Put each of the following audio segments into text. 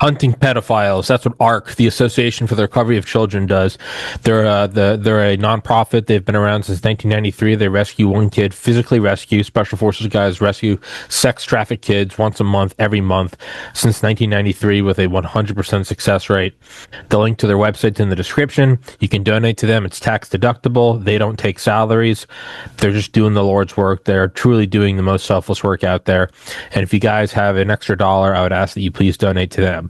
hunting pedophiles. That's what ARC, the Association for the Recovery of Children, does. They're a nonprofit. They've been around since 1993. They rescue one kid, physically rescue. Special Forces guys rescue sex trafficked kids once a month, every month since 1993 with a 100% success rate. The link to their website's in the description. You can donate to them. It's tax deductible. They don't take salaries. They're just doing the Lord's work. They're truly doing the most selfless work out there. And if you guys have an extra dollar, I would ask that you please donate to them.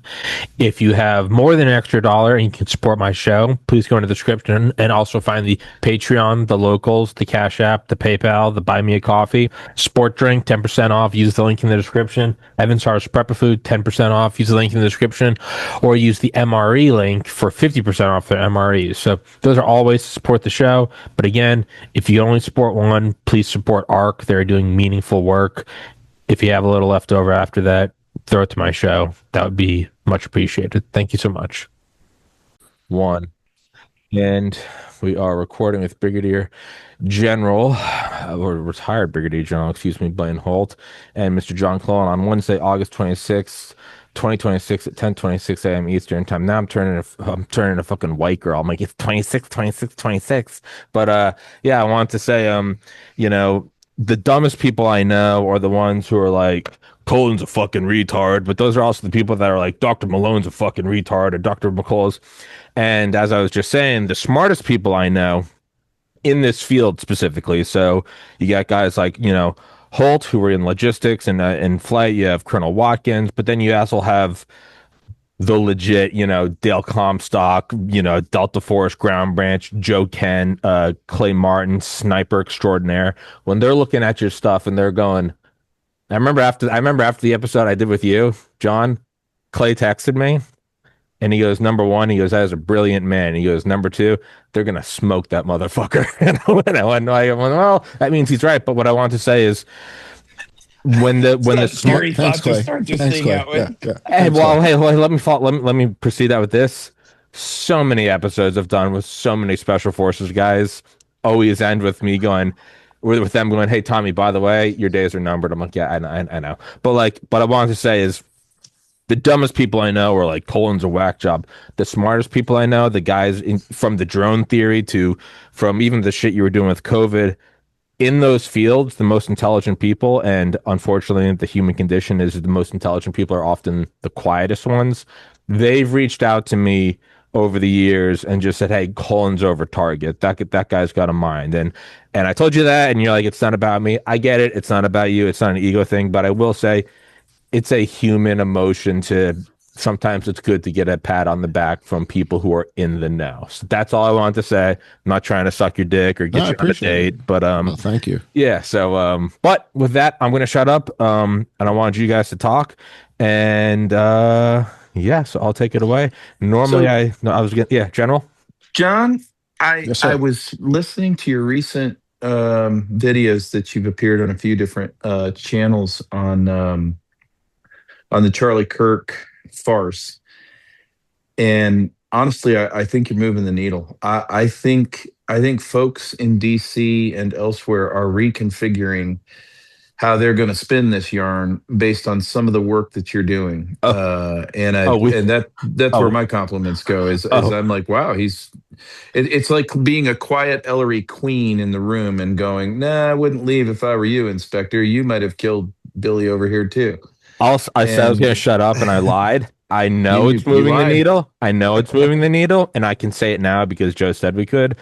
If you have more than an extra dollar and you can support my show, please go into the description and also find the Patreon, the locals, the Cash App, the PayPal, the Buy Me a Coffee, Sport Drink, 10% off. Use the link in the description. Evan's Harvest Prepper Food, 10% off. Use the link in the description, or use the MRE link for 50% off their MREs. So those are all ways to support the show. But again, if you only support one, please support ARC. They're doing meaningful work. If you have a little left over after that, throw it to my show. That would be much appreciated. Thank you so much. One. And we are recording with Brigadier General, or retired Brigadier General, excuse me, Blaine Holt, and Mr. John Cullen on Wednesday, August 26th, 2026 at 10:26 a.m. Eastern time. Now I'm turning a fucking white girl. I'm like, it's 26, 26, 26. But yeah, I want to say, you know, the dumbest people I know are the ones who are like, Cullen's a fucking retard, but those are also the people that are like, Dr. Malone's a fucking retard, or Dr. McCullough's. And as I was just saying, the smartest people I know in this field specifically. So you got guys like, Holt, who were in logistics and in flight. You have Colonel Watkins, but then you also have the legit, Dale Comstock, Delta Force Ground Branch, Joe Ken, Clay Martin, sniper extraordinaire. When they're looking at your stuff and they're going, I remember after the episode I did with you, John, Clay texted me and he goes, number one, he goes, that is a brilliant man. He goes, number two, they're gonna smoke that motherfucker. And I went, well, that means he's right. But what I want to say is when the scary thought to start this thing out with. Hey, let me proceed that with this. So many episodes I've done with so many Special Forces guys always end with me going, with them going, hey Tommy, by the way, your days are numbered. I'm like, yeah, I know. But I wanted to say is the dumbest people I know are like, Cullen's a whack job. The smartest people I know, the guys from the drone theory from even the shit you were doing with COVID, in those fields, the most intelligent people, and unfortunately the human condition is the most intelligent people are often the quietest ones. They've reached out to me over the years and just said, hey, Cullen's over target. That guy's got a mind. And I told you that, and you're like, it's not about me. I get it. It's not about you. It's not an ego thing. But I will say it's a human emotion to sometimes it's good to get a pat on the back from people who are in the know. So that's all I wanted to say. I'm not trying to suck your dick or get you on a date, but well, thank you. Yeah. So but with that, I'm going to shut up. And I wanted you guys to talk. And yeah, so I'll take it away. Normally, General John, I was listening to your recent videos that you've appeared on a few different channels on the Charlie Kirk farce, and honestly, I think you're moving the needle. I think folks in DC and elsewhere are reconfiguring how they're going to spin this yarn based on some of the work that you're doing. And that's where my compliments go is I'm like, wow, it's like being a quiet Ellery Queen in the room and going, nah, I wouldn't leave if I were you, Inspector. You might have killed Billy over here too. I said I was going to shut up and I lied. I know it's moving the needle. I know it's moving the needle, and I can say it now because Joe said we could.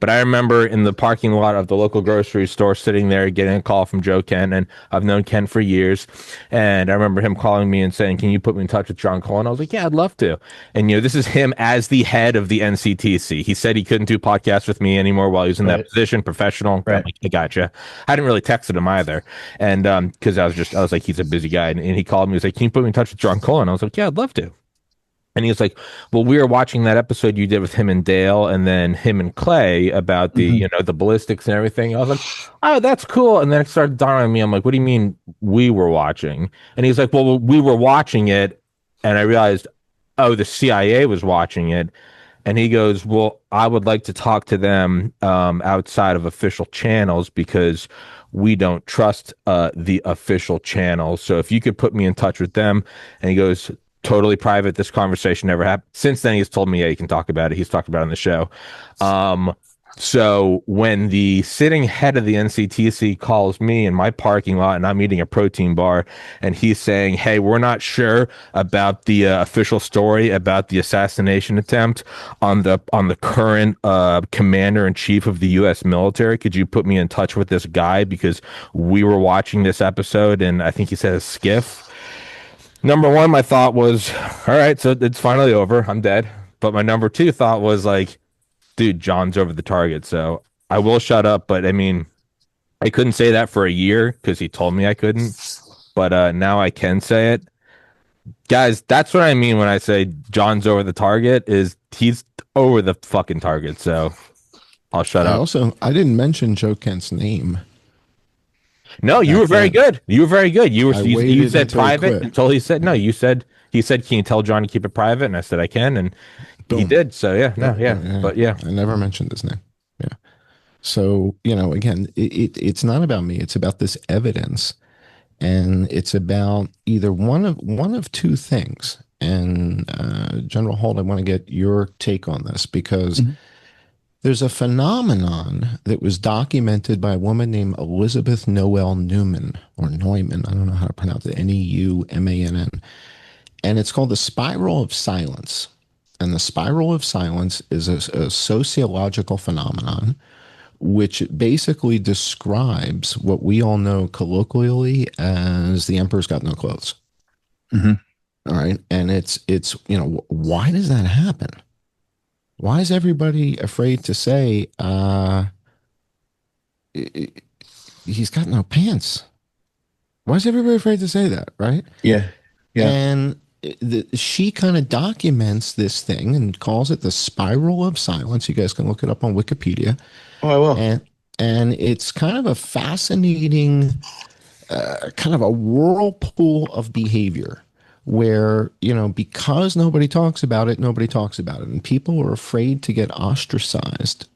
But I remember in the parking lot of the local grocery store sitting there getting a call from Joe Ken, and I've known Ken for years. And I remember him calling me and saying, can you put me in touch with John Cullen? I was like, yeah, I'd love to. And, this is him as the head of the NCTC. He said he couldn't do podcasts with me anymore while he was in that position, professional. Right. Like, I gotcha. I hadn't really texted him either. And because I was like, he's a busy guy. And he called me. He was like, can you put me in touch with John Cullen? I was like, yeah, I'd love to. And he was like, well, we were watching that episode you did with him and Dale and then him and Clay about the, the ballistics and everything. I was like, oh, that's cool. And then it started dawning on me. I'm like, what do you mean we were watching? And he's like, well, we were watching it. And I realized, oh, the CIA was watching it. And he goes, well, I would like to talk to them outside of official channels because we don't trust the official channels. So if you could put me in touch with them. And he goes, totally private. This conversation never happened. Since then, he's told me, yeah, he can talk about it. He's talked about it on the show. So when the sitting head of the NCTC calls me in my parking lot and I'm eating a protein bar and he's saying, hey, we're not sure about the official story about the assassination attempt on the current commander in chief of the U.S. military. Could you put me in touch with this guy? Because we were watching this episode and I think he said a skiff. Number one, my thought was, all right, so it's finally over. I'm dead. But my number two thought was like, dude, John's over the target. So I will shut up. But I mean, I couldn't say that for a year because he told me I couldn't. But now I can say it. Guys, that's what I mean when I say John's over the target, is he's over the fucking target. So I'll shut up. I didn't mention Joe Kent's name. No, you were very good. You were very good. You said private he until he said no. He said, can you tell John to keep it private? And I said I can, and he did. So yeah. But yeah, I never mentioned his name. Yeah. So again, it's not about me. It's about this evidence, and it's about either one of two things. And General Holt, I want to get your take on this because. Mm-hmm. There's a phenomenon that was documented by a woman named Elizabeth Noel Newman, or Neumann. I don't know how to pronounce it. Neumann. And it's called the spiral of silence. And the spiral of silence is a sociological phenomenon which basically describes what we all know colloquially as the emperor's got no clothes. Mm-hmm. All right. And it's why does that happen? Why is everybody afraid to say he's got no pants? Why is everybody afraid to say that, right? Yeah. And she kind of documents this thing and calls it the spiral of silence. You guys can look it up on Wikipedia. Oh, I will. And it's kind of a fascinating, kind of a whirlpool of behavior. Where, because nobody talks about it. And people are afraid to get ostracized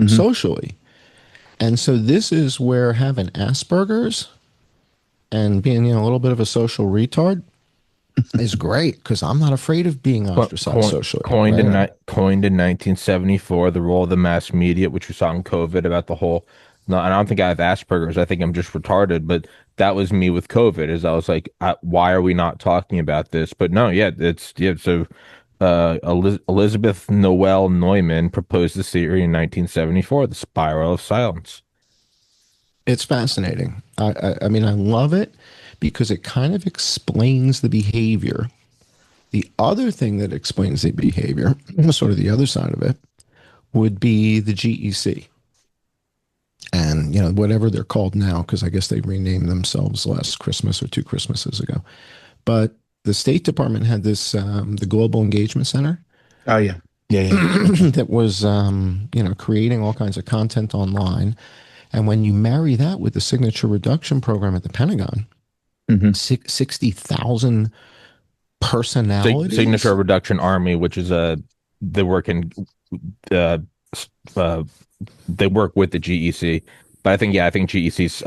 socially. And so this is where having Asperger's and being, a little bit of a social retard is great because I'm not afraid of being ostracized socially. Coined in 1974, the role of the mass media, which we saw in COVID about the whole. No, I don't think I have Asperger's. I think I'm just retarded. But that was me with COVID. Is I was like, why are we not talking about this? But no, So Elizabeth Noel Neumann proposed this theory in 1974, the spiral of silence. It's fascinating. I mean, I love it because it kind of explains the behavior. The other thing that explains the behavior, sort of the other side of it, would be the GEC. And, whatever they're called now, because I guess they renamed themselves last Christmas or 2 Christmases ago. But the State Department had this, the Global Engagement Center. Oh, yeah. Yeah. That was, creating all kinds of content online. And when you marry that with the signature reduction program at the Pentagon, 60,000 personalities. Signature reduction army, which is they work in they work with the GEC, but I think GEC's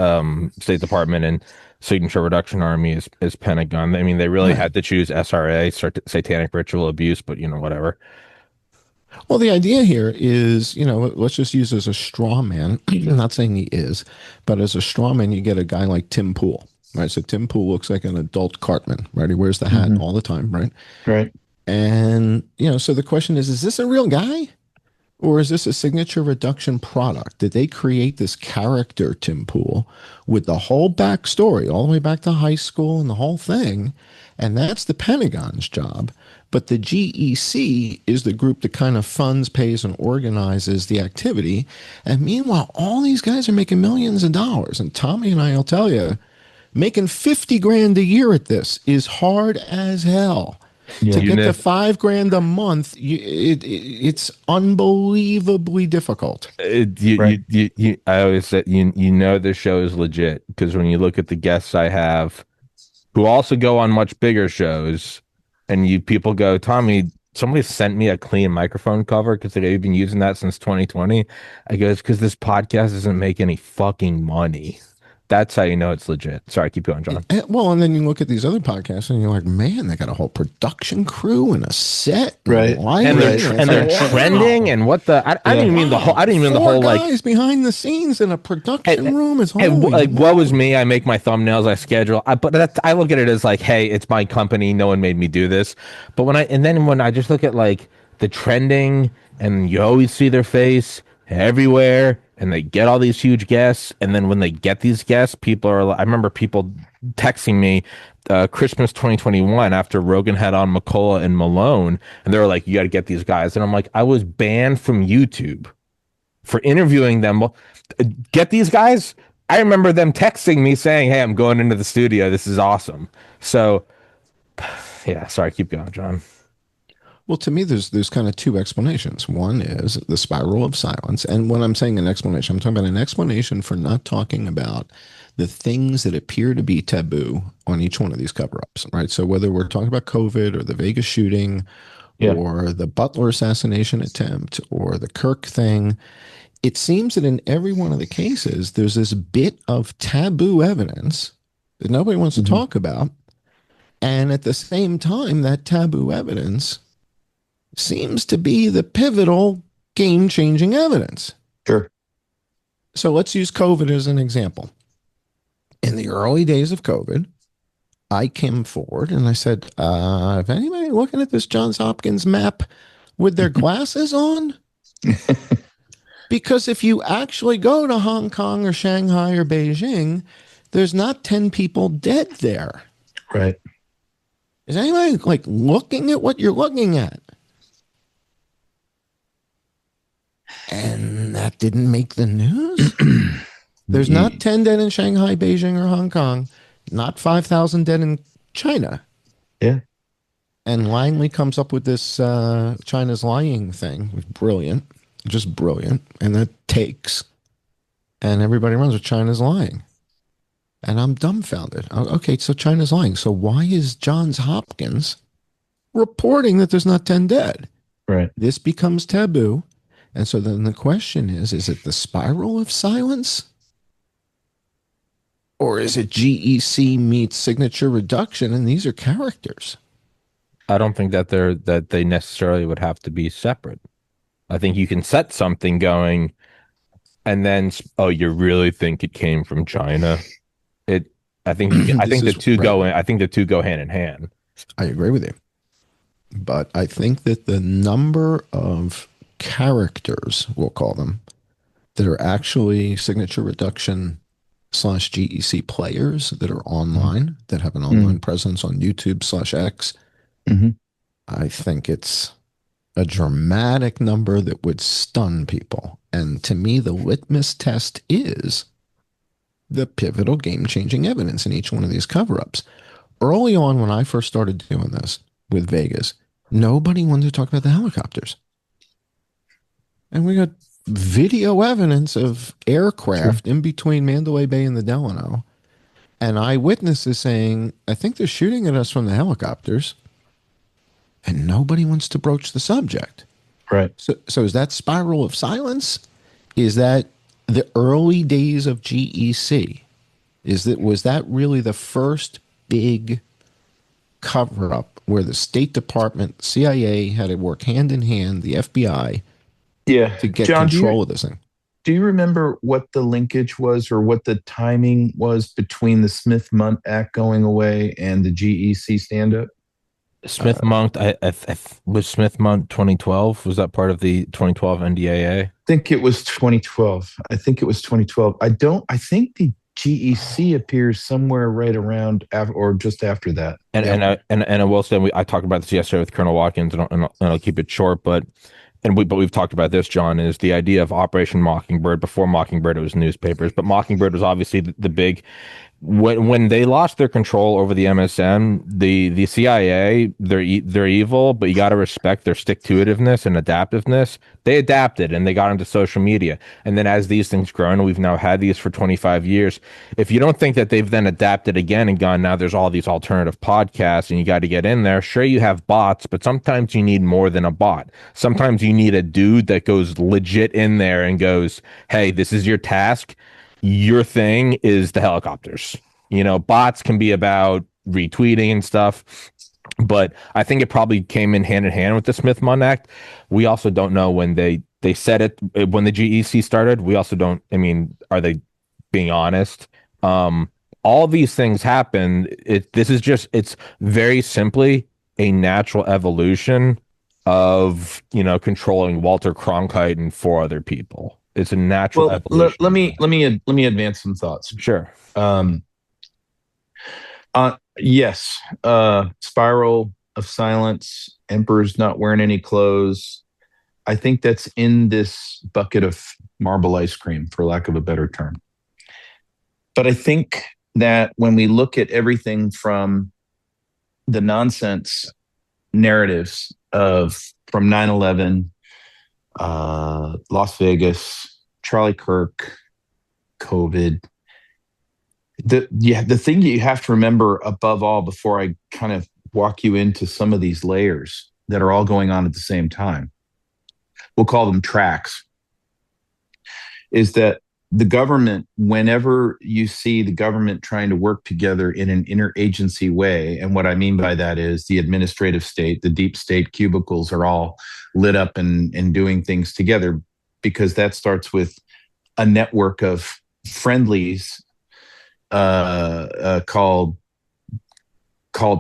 State Department and Signature Reduction Army is Pentagon. I mean, they really had to choose SRA, satanic ritual abuse, but whatever. Well, the idea here is, let's just use as a straw man. I'm not saying he is, but as a straw man, you get a guy like Tim Pool, right? So Tim Pool looks like an adult Cartman, right? He wears the hat all the time, right? Right. And, so the question is this a real guy? Or is this a signature reduction product? Did they create this character, Tim Pool, with the whole backstory, all the way back to high school and the whole thing? And that's the Pentagon's job. But the GEC is the group that kind of funds, pays, and organizes the activity. And meanwhile, all these guys are making millions of dollars. And Tommy and I will tell you, making 50 grand a year at this is hard as hell. Yeah, to get to $5,000 a month, it's unbelievably difficult. I always said, the show is legit because when you look at the guests I have, who also go on much bigger shows, and people go, Tommy, somebody sent me a clean microphone cover because they've been using that since 2020. I go, it's because this podcast doesn't make any fucking money. That's how you know it's legit. Sorry, keep going, John. Well, and then you look at these other podcasts and you're like, man, they got a whole production crew and a set, Right. And they're trending, and what the I didn't even mean the whole. I didn't even mean the whole like guys behind the scenes in a production room. Is like what was me? I make my thumbnails, I schedule. But I look at it as like, hey, it's my company. No one made me do this. But when I just look at like the trending, and you always see their face everywhere, and they get all these huge guests, and then when they get these guests, people are. I remember people texting me Christmas 2021 after Rogan had on McCullough and Malone, and they were like, "You got to get these guys," and I'm like, I was banned from YouTube for interviewing them. Well, get these guys. I remember them texting me saying, "Hey, I'm going into the studio. This is awesome." So, yeah, sorry, keep going, John. Well, to me, there's kind of two explanations. One is the spiral of silence. And when I'm saying an explanation, I'm talking about an explanation for not talking about the things that appear to be taboo on each one of these cover-ups, right? So whether we're talking about COVID or the Vegas shooting or the Butler assassination attempt or the Kirk thing, it seems that in every one of the cases, there's this bit of taboo evidence that nobody wants to talk about. And at the same time, that taboo evidence seems to be the pivotal game-changing evidence. Sure. So let's use COVID as an example. In the early days of COVID, I came forward and I said, if anybody looking at this Johns Hopkins map with their glasses on, because if you actually go to Hong Kong or Shanghai or Beijing, there's not 10 people dead there. Right. Is anybody like looking at what you're looking at? And that didn't make the news. There's not 10 dead in Shanghai, Beijing, or Hong Kong. Not 5,000 dead in China. Yeah. And Langley comes up with this China's lying thing. Brilliant. Just brilliant. And that takes. And everybody runs with China's lying. And I'm dumbfounded. Okay, so China's lying. So why is Johns Hopkins reporting that there's not 10 dead? Right. This becomes taboo. And so then the question is it the spiral of silence? Or is it GEC meets signature reduction? And these are characters. I don't think that they necessarily would have to be separate. I think you can set something going and then, oh, you really think it came from China? I think the two go hand in hand. I agree with you. But I think that the number of characters, we'll call them, that are actually signature reduction / GEC players that are online, that have an online presence on YouTube / X, I think it's a dramatic number that would stun people. And to me, the litmus test is the pivotal game-changing evidence in each one of these cover-ups. Early on, when I first started doing this with Vegas, nobody wanted to talk about the helicopters. And we got video evidence of aircraft in between Mandalay Bay and the Delano. And eyewitnesses saying, I think they're shooting at us from the helicopters. And nobody wants to broach the subject. Right. So is that spiral of silence? Is that the early days of GEC? Was that really the first big cover-up where the State Department, CIA had to work hand in hand, the FBI, to get control of this thing? Do you remember what the linkage was or what the timing was between the Smith-Mundt Act going away and the GEC stand-up? Smith-Mundt, was Smith-Mundt 2012? Was that part of the 2012 NDAA? I think it was 2012. I think I think the GEC appears somewhere right around or just after that. And I will say, I talked about this yesterday with Colonel Watkins, and I'll keep it short, but we've talked about this, John, is the idea of Operation Mockingbird. Before Mockingbird, it was newspapers, but Mockingbird was obviously the big. When they lost their control over the MSM, the CIA, they're evil, but you got to respect their stick-to-itiveness and adaptiveness. They adapted and they got into social media. And then as these things grow, and we've now had these for 25 years, if you don't think that they've then adapted again and gone, now there's all these alternative podcasts and you got to get in there. Sure, you have bots, but sometimes you need more than a bot. Sometimes you need a dude that goes legit in there and goes, hey, this is your task. your thing is the helicopters. Bots can be about retweeting and stuff, but I think it probably came in hand with the Smith-Munn Act. We also don't know when they said it when the GEC started. We also don't. I mean, are they being honest? Um, all these things happen. It's very simply a natural evolution of controlling Walter Cronkite and four other people. It's a natural evolution. Let me advance some thoughts. Sure. Yes. Spiral of silence. Emperor's not wearing any clothes. I think that's in this bucket of marble ice cream, for lack of a better term. But I think that when we look at everything from the nonsense narratives of from 9/11, Las Vegas, Charlie Kirk, COVID, the thing that you have to remember above all, before I kind of walk you into some of these layers that are all going on at the same time, we'll call them tracks, is that the government, whenever you see the government trying to work together in an interagency way, and what I mean by that is the administrative state, the deep state cubicles are all lit up and doing things together, because that starts with a network of friendlies called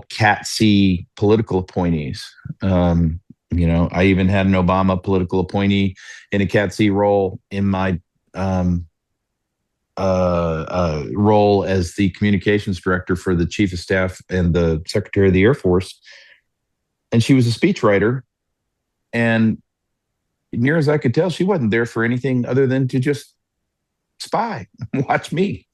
Cat C political appointees. I even had an Obama political appointee in a Cat C role in my role as the communications director for the chief of staff and the secretary of the Air Force. And she was a speechwriter. And near as I could tell, she wasn't there for anything other than to just spy, watch me,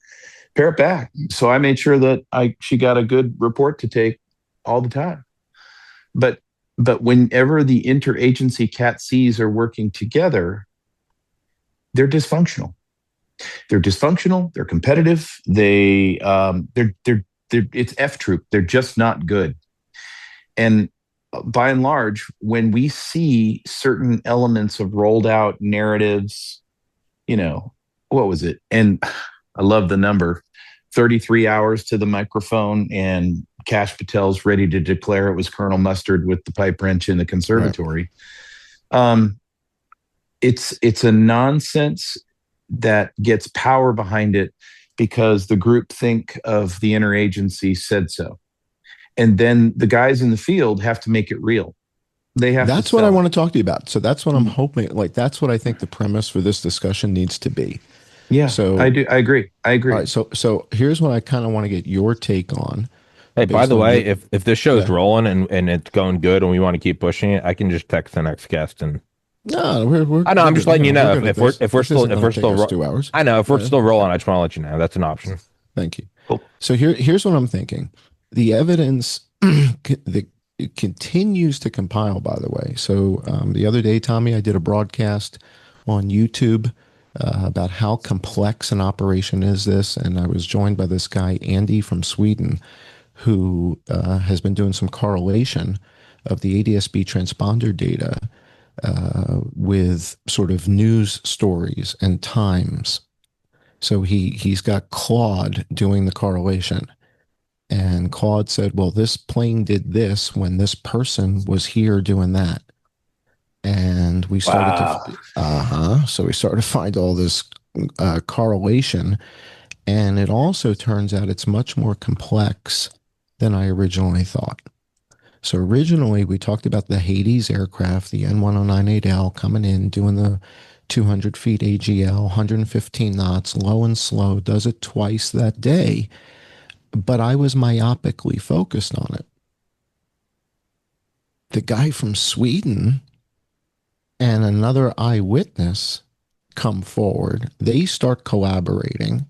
parrot back. So I made sure that she got a good report to take all the time. But whenever the interagency Cat Cs are working together, they're dysfunctional. They're dysfunctional. They're competitive. They're it's F troop. They're just not good. And by and large, when we see certain elements of rolled out narratives, what was it? And I love the number, 33 hours to the microphone, and Kash Patel's ready to declare it was Colonel Mustard with the pipe wrench in the conservatory. Right. It's a nonsense that gets power behind it because the group think of the interagency said so. And then the guys in the field have to make it real. That's what I want to talk to you about. So that's what I'm hoping, that's what I think the premise for this discussion needs to be. Yeah, so I agree. All right. So here's what I kind of want to get your take on. Hey, by the way, if this show's rolling and it's going good and we want to keep pushing it, I can just text the next guest and. No, I'm just letting you know if we're still 2 hours. I know if we're still rolling, I just want to let you know that's an option. Thank you. Cool. So here's what I'm thinking. The evidence that continues to compile, by the way. So the other day, Tommy, I did a broadcast on YouTube about how complex an operation is this, and I was joined by this guy Andy from Sweden, who has been doing some correlation of the ADS-B transponder data with sort of news stories and times. So he's got Claude doing the correlation. And Claude said, well, this plane did this when this person was here doing that. And we started so we started to find all this correlation. And it also turns out it's much more complex than I originally thought. So originally we talked about the Hades aircraft, the N1098L coming in, doing the 200 feet AGL, 115 knots, low and slow, does it twice that day. But I was myopically focused on it. The guy from Sweden and another eyewitness come forward. They start collaborating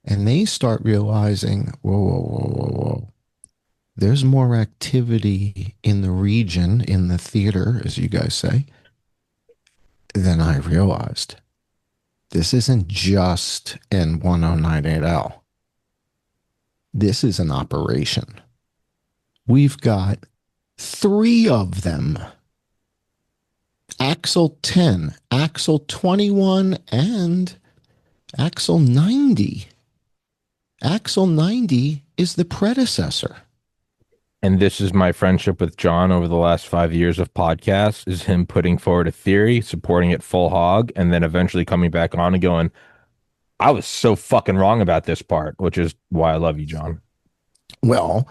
and they start realizing, whoa. There's more activity in the region, in the theater, as you guys say, than I realized. This isn't just N1098L. This is an operation. We've got 3 of them. Axle 10, Axle 21, and Axle 90. Axle 90 is the predecessor. And this is my friendship with John over the last 5 years of podcasts, is him putting forward a theory, supporting it full hog, and then eventually coming back on and going, I was so fucking wrong about this part, which is why I love you, John. Well,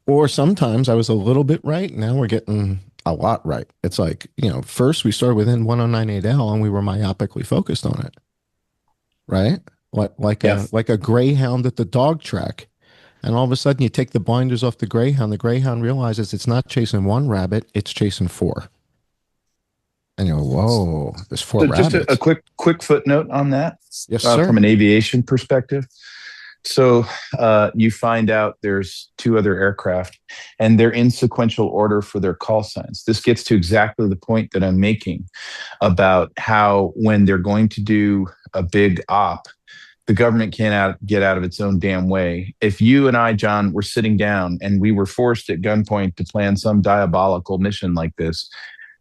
or sometimes I was a little bit right. Now we're getting a lot right. It's like, first we started within 1098L and we were myopically focused on it. Right? Like a greyhound at the dog track. And all of a sudden you take the blinders off the greyhound realizes it's not chasing one rabbit, it's chasing four. And you go, whoa, there's four So rabbits. just a quick footnote on that. Yes, sir. From an aviation perspective. So you find out there's two other aircraft, and they're in sequential order for their call signs. This gets to exactly the point that I'm making about how when they're going to do a big op, the government can't get out of its own damn way. If you and I, John, were sitting down and we were forced at gunpoint to plan some diabolical mission like this,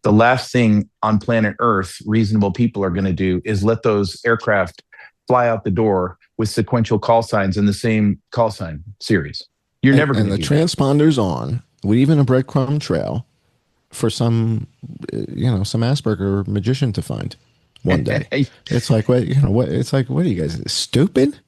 the last thing on planet Earth reasonable people are going to do is let those aircraft fly out the door with sequential call signs in the same call sign series. You're never going to do that. And the transponder's on, leaving a breadcrumb trail for some Asperger magician to find one day. It's like, it's like, what are you guys, stupid?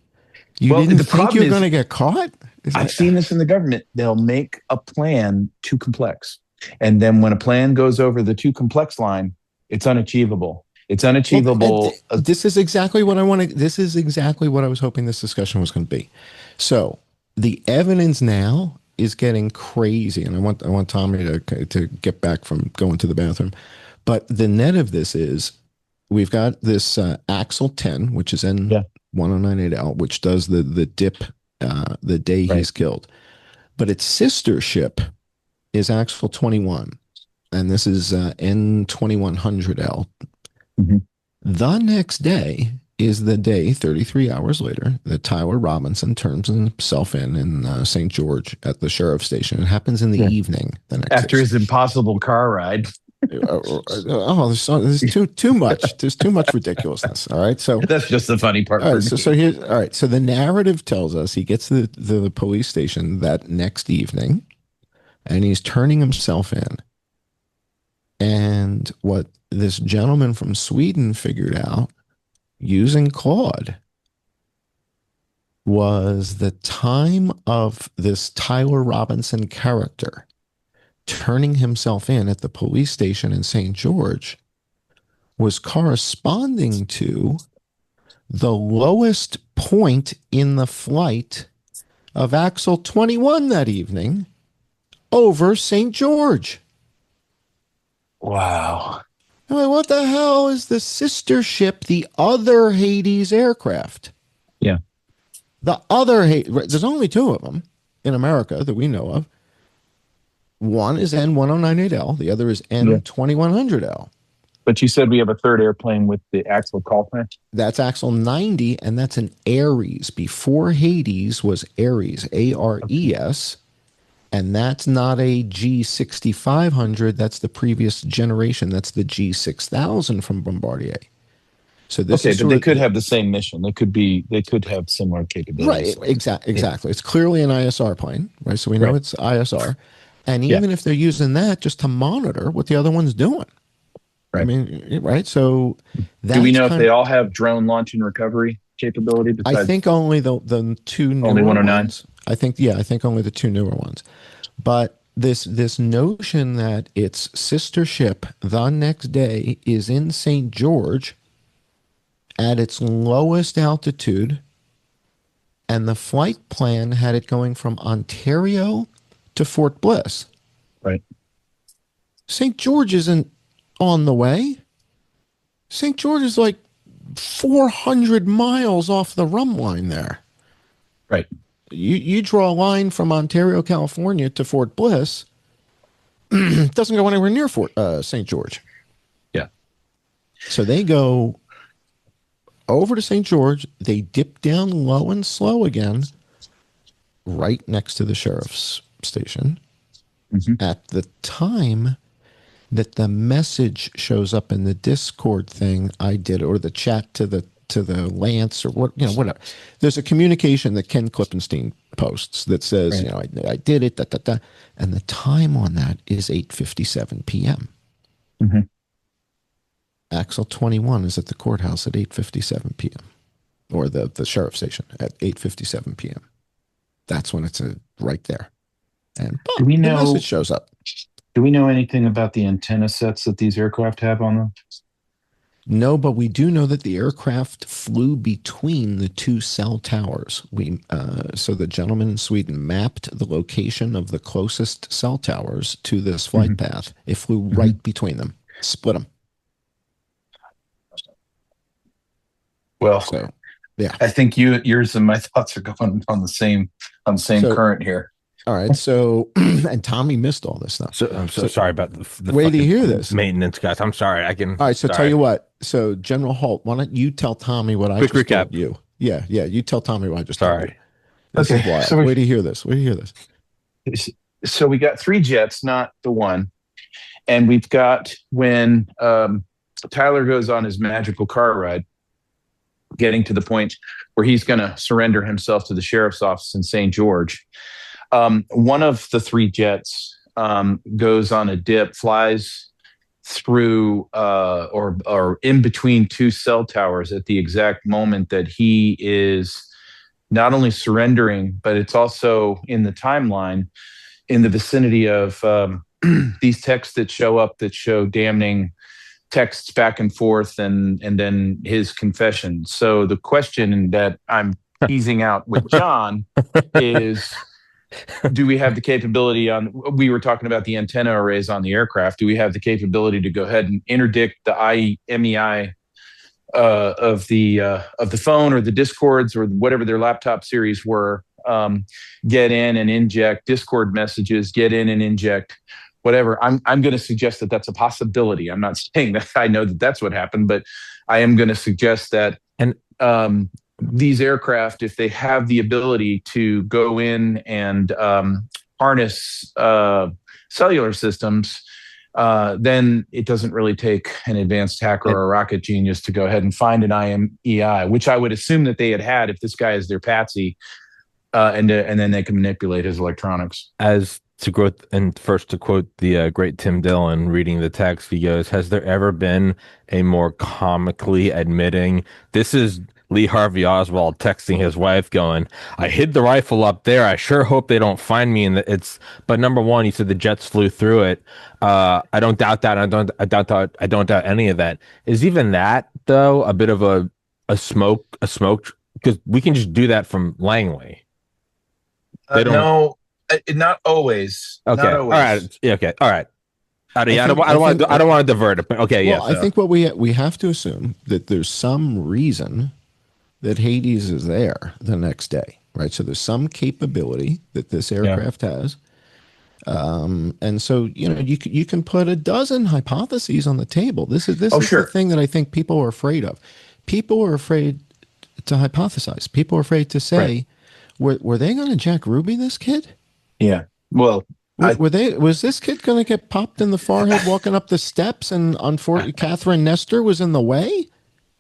You didn't think you're going to get caught? I've seen this in the government. They'll make a plan too complex. And then when a plan goes over the too complex line, it's unachievable. It's unachievable. This is exactly what I wanted. This is exactly what I was hoping this discussion was going to be. So the evidence now is getting crazy, and I want Tommy to get back from going to the bathroom. But the net of this is we've got this Axle 10, which is in 1098L, which does the dip the day he's killed. But its sister ship is Axle 21, and this is N2100L. Mm-hmm. The next day is the day, 33 hours later, that Tyler Robinson turns himself in St. George at the sheriff's station. It happens in the evening. The next after his impossible car ride. There's too much. There's too much ridiculousness. All right, so that's just the funny part. All right, so here's all right. So the narrative tells us he gets to the police station that next evening, and he's turning himself in. And what this gentleman from Sweden figured out using Claude was the time of this Tyler Robinson character turning himself in at the police station in St. George was corresponding to the lowest point in the flight of Axle 21 that evening over St. George. Wow. I'm like, what the hell is the sister ship, the other Hades aircraft? Yeah. The other Hades, there's only two of them in America that we know of. One is N1098L, the other is N2100L. But you said we have a third airplane with the Axle call plan? That's Axle 90, and that's an Ares. Before Hades was Ares, A-R-E-S. And that's not a G6500. That's the previous generation. That's the G6000 from Bombardier. So this is but they could have the same mission. They could have similar capabilities. Right, exactly. Yeah. It's clearly an ISR plane, right? So we know it's ISR. And even if they're using that just to monitor what the other one's doing. Right. I mean, right? So do we know if they all have drone launch and recovery capability? I think only the two newer only 109? ones. I think only the two newer ones. But this notion that its sister ship the next day is in St. George at its lowest altitude, and the flight plan had it going from Ontario to Fort Bliss. Right. St. George isn't on the way. St. George is like 400 miles off the rum line there. Right. You draw a line from Ontario, California to Fort Bliss, it doesn't go anywhere near St. George. Yeah. So they go over to St. George. They dip down low and slow again, right next to the sheriff's station. Mm-hmm. At the time that the message shows up in the Discord thing I did, or the chat to the to the Lance or whatever. There's a communication that Ken Klippenstein posts that says, I did it, and the time on that is 8:57 p.m. Mm-hmm. Axle 21 is at the courthouse at 8:57 p.m. or the sheriff's station at 8:57 p.m. That's when it's right there. And do we know, the message shows up. Do we know anything about the antenna sets that these aircraft have on them? No, but we do know that the aircraft flew between the two cell towers. So the gentleman in Sweden mapped the location of the closest cell towers to this flight path. It flew right between them, split them. Well, so, yeah, I think yours and my thoughts are going on the same current here. All right, so and Tommy missed all this stuff. So I'm so sorry about the wait to hear this maintenance guys. I'm sorry. I can. All right, so tell you what. So General Holt, why don't you tell Tommy what I just told you? Yeah, you tell Tommy what I just told you. This is wild. So wait to hear this. So we got 3 jets, not the one, and we've got when Tyler goes on his magical car ride, getting to the point where he's going to surrender himself to the sheriff's office in St. George. One of the 3 jets goes on a dip, flies through or in between 2 cell towers at the exact moment that he is not only surrendering, but it's also in the timeline in the vicinity of these texts that show up that show damning texts back and forth and then his confession. So the question that I'm teasing out with John is, do we have the capability we were talking about the antenna arrays on the aircraft. Do we have the capability to go ahead and interdict the IMEI of the phone or the Discords or whatever their laptop series were, get in and inject Discord messages, get in and inject whatever? I'm going to suggest that that's a possibility. I'm not saying that I know that that's what happened, but I am going to suggest that these aircraft, if they have the ability to go in and harness cellular systems, then it doesn't really take an advanced hacker or a rocket genius to go ahead and find an IMEI, which I would assume that they had if this guy is their patsy, and then they can manipulate his electronics. As to quote, and first to quote the great Tim Dillon reading the text, he goes, "Has there ever been a more comically admitting this is Lee Harvey Oswald texting his wife going, I hid the rifle up there. I sure hope they don't find me. But number one, he said the jets flew through it. I don't doubt that. I don't doubt any of that. Is even that though a bit of a smoke, because we can just do that from Langley. No, not always. Okay. Not always. All right. Yeah, okay. All right. I don't want to divert it, but okay. Well, I think what we have to assume that there's some reason that Hades is there the next day, right? So there's some capability that this aircraft has. And so, you can put a dozen hypotheses on the table. This is the thing that I think people are afraid of. People are afraid to hypothesize. People are afraid to say, were they going to Jack Ruby this kid? Yeah. Well, was this kid going to get popped in the forehead walking up the steps and unfortunately Catherine Nestor was in the way?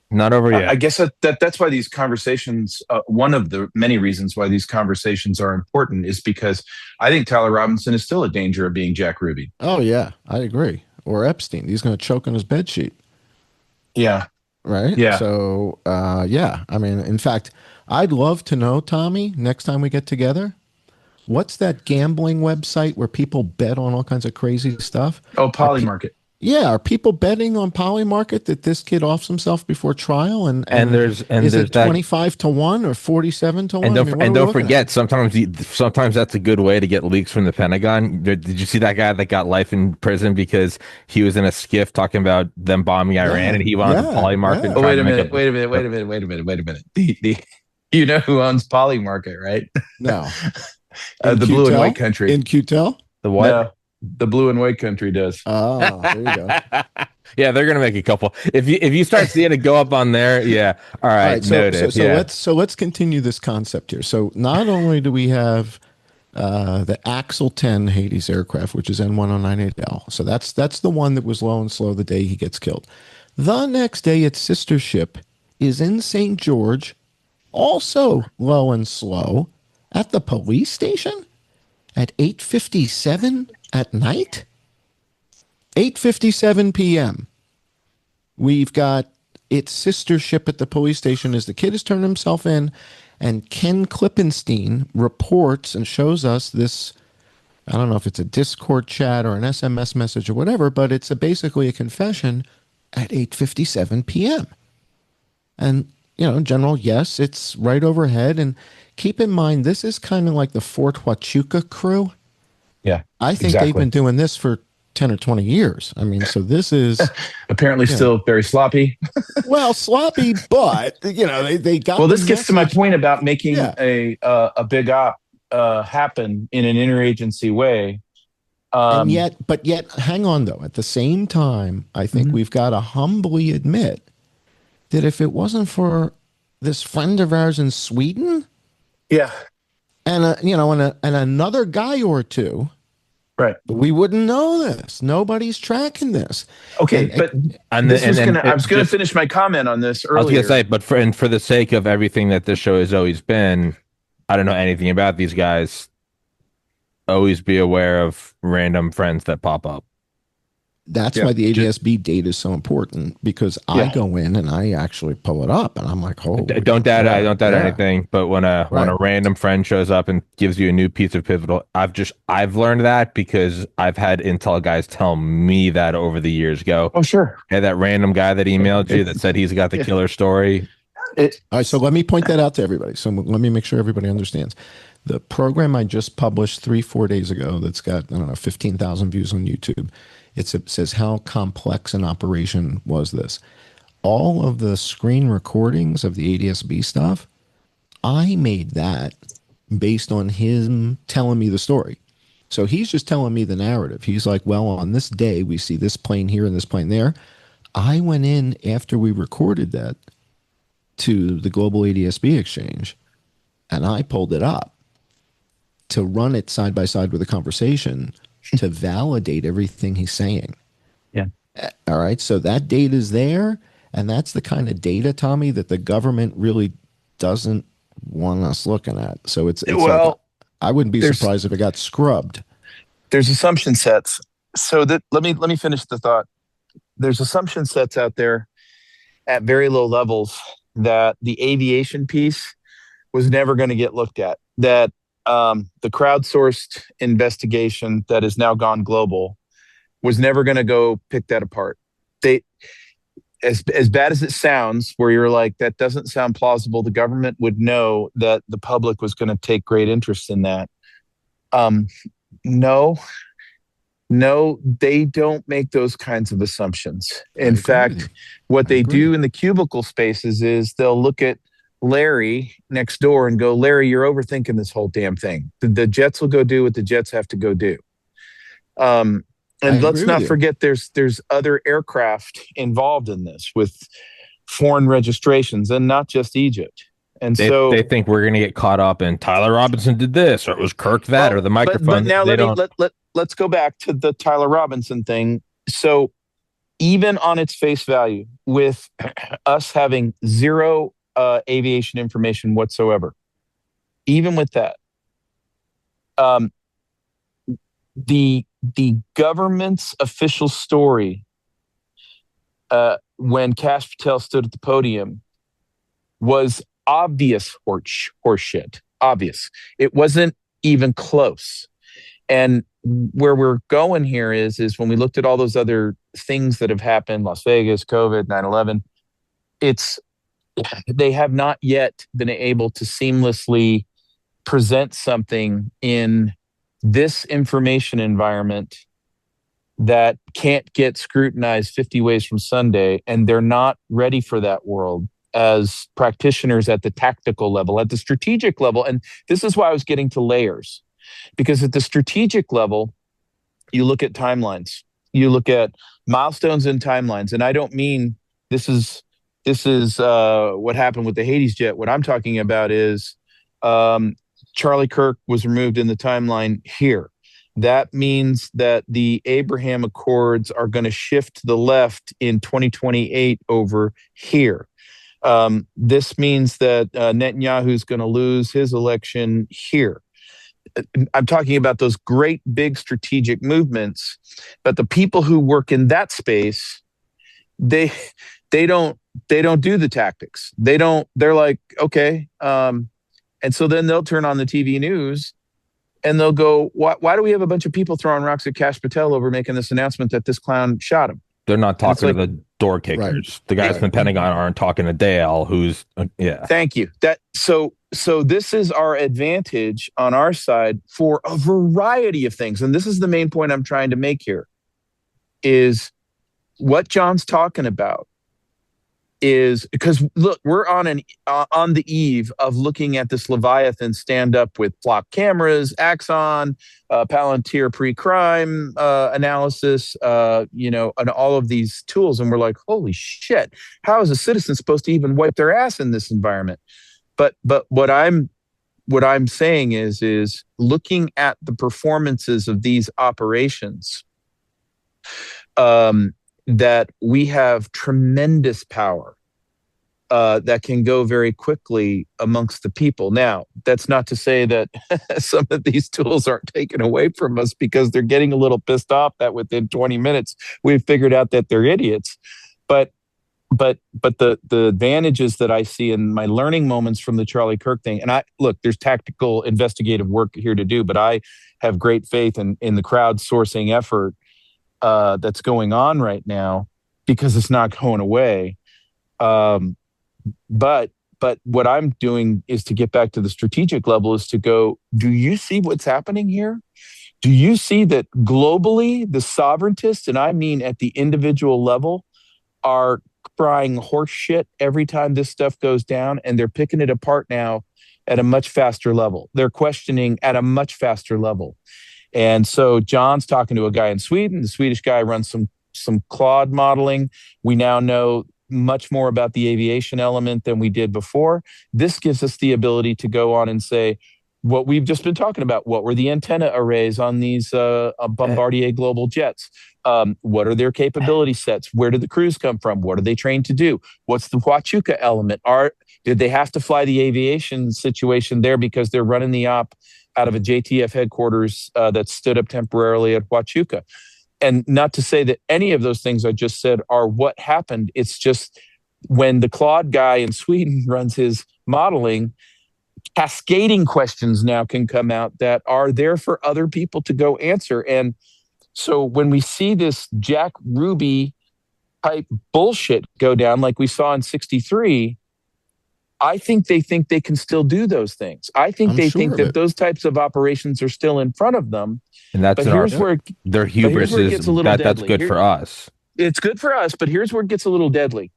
Not over yet. I guess that's why these conversations, one of the many reasons why these conversations are important is because I think Tyler Robinson is still a danger of being Jack Ruby. Oh, yeah, I agree. Or Epstein. He's going to choke on his bedsheet. Yeah. Right? Yeah. So, yeah. I mean, in fact, I'd love to know, Tommy, next time we get together, what's that gambling website where people bet on all kinds of crazy stuff? Oh, Polymarket. Yeah, are people betting on Polymarket that this kid offs himself before trial? And is it 25-1 or 47-1? And don't forget, sometimes that's a good way to get leaks from the Pentagon. Did you see that guy that got life in prison because he was in a skiff talking about them bombing Iran and he went on Polymarket? Yeah. Oh, wait a minute. You know who owns Polymarket, right? No, the Blue and White Country in QTEL. The what? No. The Blue and White Country does. Oh, there you go. Yeah, they're gonna make a couple. If you start seeing it go up on there, yeah. All right. So let's continue this concept here. So not only do we have the Axel 10 Hades aircraft, which is N109AL. So that's the one that was low and slow the day he gets killed. The next day, its sister ship is in St. George, also low and slow, at the police station at 8:57 at night. 8:57 p.m. We've got its sister ship at the police station as the kid has turned himself in, and Ken Klippenstein reports and shows us this. I don't know if it's a Discord chat or an SMS message or whatever, but it's basically a confession at 8:57 p.m. And, General, yes, it's right overhead. And keep in mind, this is kind of like the Fort Huachuca crew. Yeah, I think they've been doing this for 10 or 20 years. I mean, so this is apparently still very sloppy. Well, sloppy, but they got. Well, this gets to my point about making a big op happen in an interagency way. And yet, hang on though. At the same time, I think we've got to humbly admit that if it wasn't for this friend of ours in Sweden, and another guy or two. Right. We wouldn't know this. Nobody's tracking this. Okay, I was going to finish my comment on this earlier. I was going to say, but for the sake of everything that this show has always been, I don't know anything about these guys. Always be aware of random friends that pop up. That's why the ADSB data is so important, because I go in and I actually pull it up and I'm like, oh, I don't doubt anything. But when a random friend shows up and gives you a new piece of pivotal, I've learned that because I've had intel guys tell me that over the years. Oh, sure. Yeah, that random guy that emailed you that said he's got the killer story. All right, so let me point that out to everybody. So let me make sure everybody understands. The program I just published 3-4 days ago that's got, 15,000 views on YouTube. It says, how complex an operation was this? All of the screen recordings of the ADSB stuff, I made that based on him telling me the story. So he's just telling me the narrative. He's like, well, on this day, we see this plane here and this plane there. I went in after we recorded that to the Global ADSB Exchange, and I pulled it up to run it side by side with a conversation to validate everything he's saying. Yeah. All right. So that data is there. And that's the kind of data, Tommy, that the government really doesn't want us looking at. So it's like, I wouldn't be surprised if it got scrubbed. There's assumption sets. So that let me finish the thought. There's assumption sets out there at very low levels that the aviation piece was never going to get looked at. That the crowdsourced investigation that has now gone global was never going to go pick that apart. They, as bad as it sounds, where you're like, that doesn't sound plausible, the government would know that the public was going to take great interest in that. No, they don't make those kinds of assumptions. In fact, what they do in the cubicle spaces is they'll look at Larry next door and go, Larry, you're overthinking this whole damn thing. The jets will go do what the jets have to go do. And let's not forget there's other aircraft involved in this with foreign registrations, and not just Egypt. And they think we're going to get caught up in Tyler Robinson did this, or it was Kirk that, or the microphone. But now let's go back to the Tyler Robinson thing. So even on its face value, with us having zero aviation information whatsoever, even with that, the government's official story when Kash Patel stood at the podium was obvious horseshit. Obvious. It wasn't even close. And where we're going here is when we looked at all those other things that have happened, Las Vegas, COVID, 9/11, they have not yet been able to seamlessly present something in this information environment that can't get scrutinized 50 ways from Sunday, and they're not ready for that world as practitioners at the tactical level, at the strategic level. And this is why I was getting to layers, because at the strategic level, you look at timelines, you look at milestones and timelines. And I don't mean this is what happened with the Hades jet. What I'm talking about is Charlie Kirk was removed in the timeline here. That means that the Abraham Accords are going to shift to the left in 2028 over here. This means that Netanyahu's going to lose his election here. I'm talking about those great big strategic movements, but the people who work in that space, they don't do the tactics. They're like, okay. And so then they'll turn on the TV news and they'll go, why do we have a bunch of people throwing rocks at Kash Patel over making this announcement that this clown shot him? They're not talking to the door kickers. Right. The guys in the Pentagon aren't talking to Dale, who's Thank you. So this is our advantage on our side for a variety of things. And this is the main point I'm trying to make here, is what John's talking about is because look, we're on the eve of looking at this Leviathan stand up with flock cameras, Axon, Palantir pre-crime analysis, and all of these tools, and we're like, holy shit! How is a citizen supposed to even wipe their ass in this environment? But what I'm saying is looking at the performances of these operations. That we have tremendous power that can go very quickly amongst the people. Now, that's not to say that some of these tools aren't taken away from us, because they're getting a little pissed off that within 20 minutes we've figured out that they're idiots. But the advantages that I see in my learning moments from the Charlie Kirk thing, and there's tactical investigative work here to do, but I have great faith in the crowdsourcing effort that's going on right now, because it's not going away. But what I'm doing is to get back to the strategic level, is to go, do you see what's happening here? Do you see that globally the sovereigntists, and I mean at the individual level, are crying horse shit every time this stuff goes down, and they're picking it apart now at a much faster level. They're questioning at a much faster level. And so John's talking to a guy in Sweden. The Swedish guy runs some Claude modeling. We now know much more about the aviation element than we did before. This gives us the ability to go on and say what we've just been talking about. What were the antenna arrays on these Bombardier Global jets? What are their capability sets? Where did the crews come from? What are they trained to do? What's the Huachuca element? Did they have to fly the aviation situation there because they're running the op out of a JTF headquarters that stood up temporarily at Huachuca? And not to say that any of those things I just said are what happened. It's just when the Claude guy in Sweden runs his modeling, cascading questions now can come out that are there for other people to go answer. And so when we see this Jack Ruby type bullshit go down like we saw in 63, I think they can still do those things. I think they think that those types of operations are still in front of them. And that's where their hubris is. That's good for us. It's good for us, but here's where it gets a little deadly.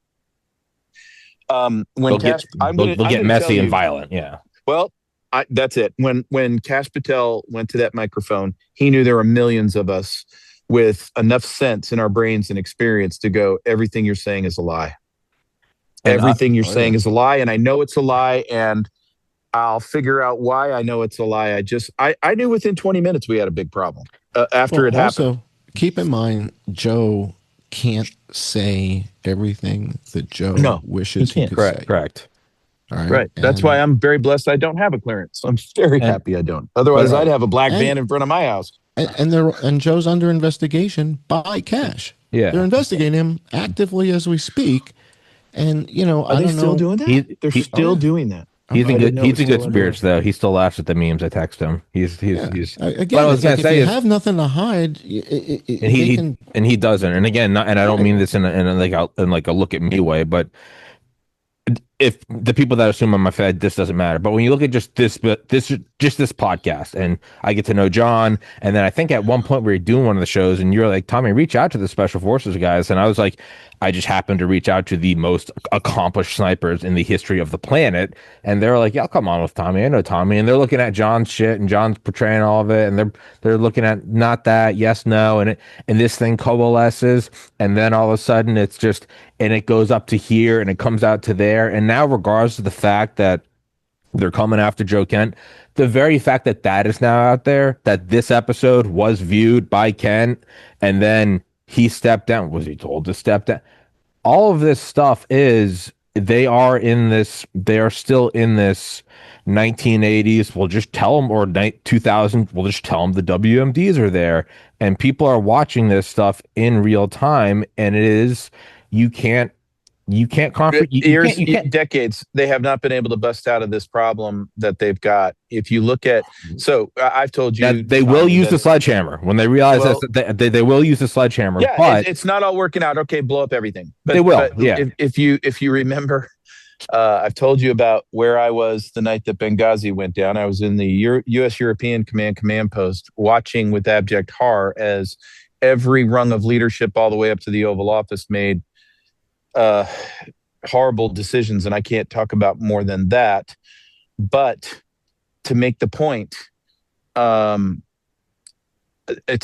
They'll get messy and violent. Yeah. Well, that's it. When Kash Patel went to that microphone, he knew there were millions of us with enough sense in our brains and experience to go, everything you're saying is a lie. Everything you're saying is a lie, and I know it's a lie, and I'll figure out why I know it's a lie. I knew within 20 minutes we had a big problem after it happened. Also, keep in mind, Joe can't say everything that Joe wishes he could say. Correct. All right. Right. That's why I'm very blessed I don't have a clearance. I'm very happy I don't. Otherwise, I'd have a black van in front of my house. And Joe's under investigation by Kash. Yeah. They're investigating him actively as we speak. And, are they still doing that? They're still doing that. He's in good spirits, though. He still laughs at the memes I text him. He's again. What I was going to say is, have nothing to hide, and he doesn't. And again, and I don't mean this in a look at me way, but if the people that assume I'm a Fed, this doesn't matter. But when you look at just this podcast, and I get to know John, and then I think at one point we were doing one of the shows, and you're like, Tommy, reach out to the Special Forces guys, and I was like, I just happened to reach out to the most accomplished snipers in the history of the planet, and they're like, yeah, I'll come on with Tommy. I know Tommy, and they're looking at John's shit, and John's portraying all of it, and they're looking at not that, yes, no, and this thing coalesces, and then all of a sudden it's just, and it goes up to here, and it comes out to there, and now regardless of the fact that they're coming after Joe Kent, the very fact that is now out there, that this episode was viewed by Kent, and then he stepped down. Was he told to step down? All of this stuff is they are in this. They are still in this 1980s. We'll just tell them, or 2000. We'll just tell them the WMDs are there, and people are watching this stuff in real time. And it is you can't decades, they have not been able to bust out of this problem that they've got. If you look at, so I've told you that they will use the sledgehammer when they realize they will use the sledgehammer. Yeah, but it's not all working out. Okay, blow up everything. But they will. If you remember, I've told you about where I was the night that Benghazi went down. I was in the U.S. European command post, watching with abject horror as every rung of leadership all the way up to the Oval Office made horrible decisions, and I can't talk about more than that. But to make the point, it's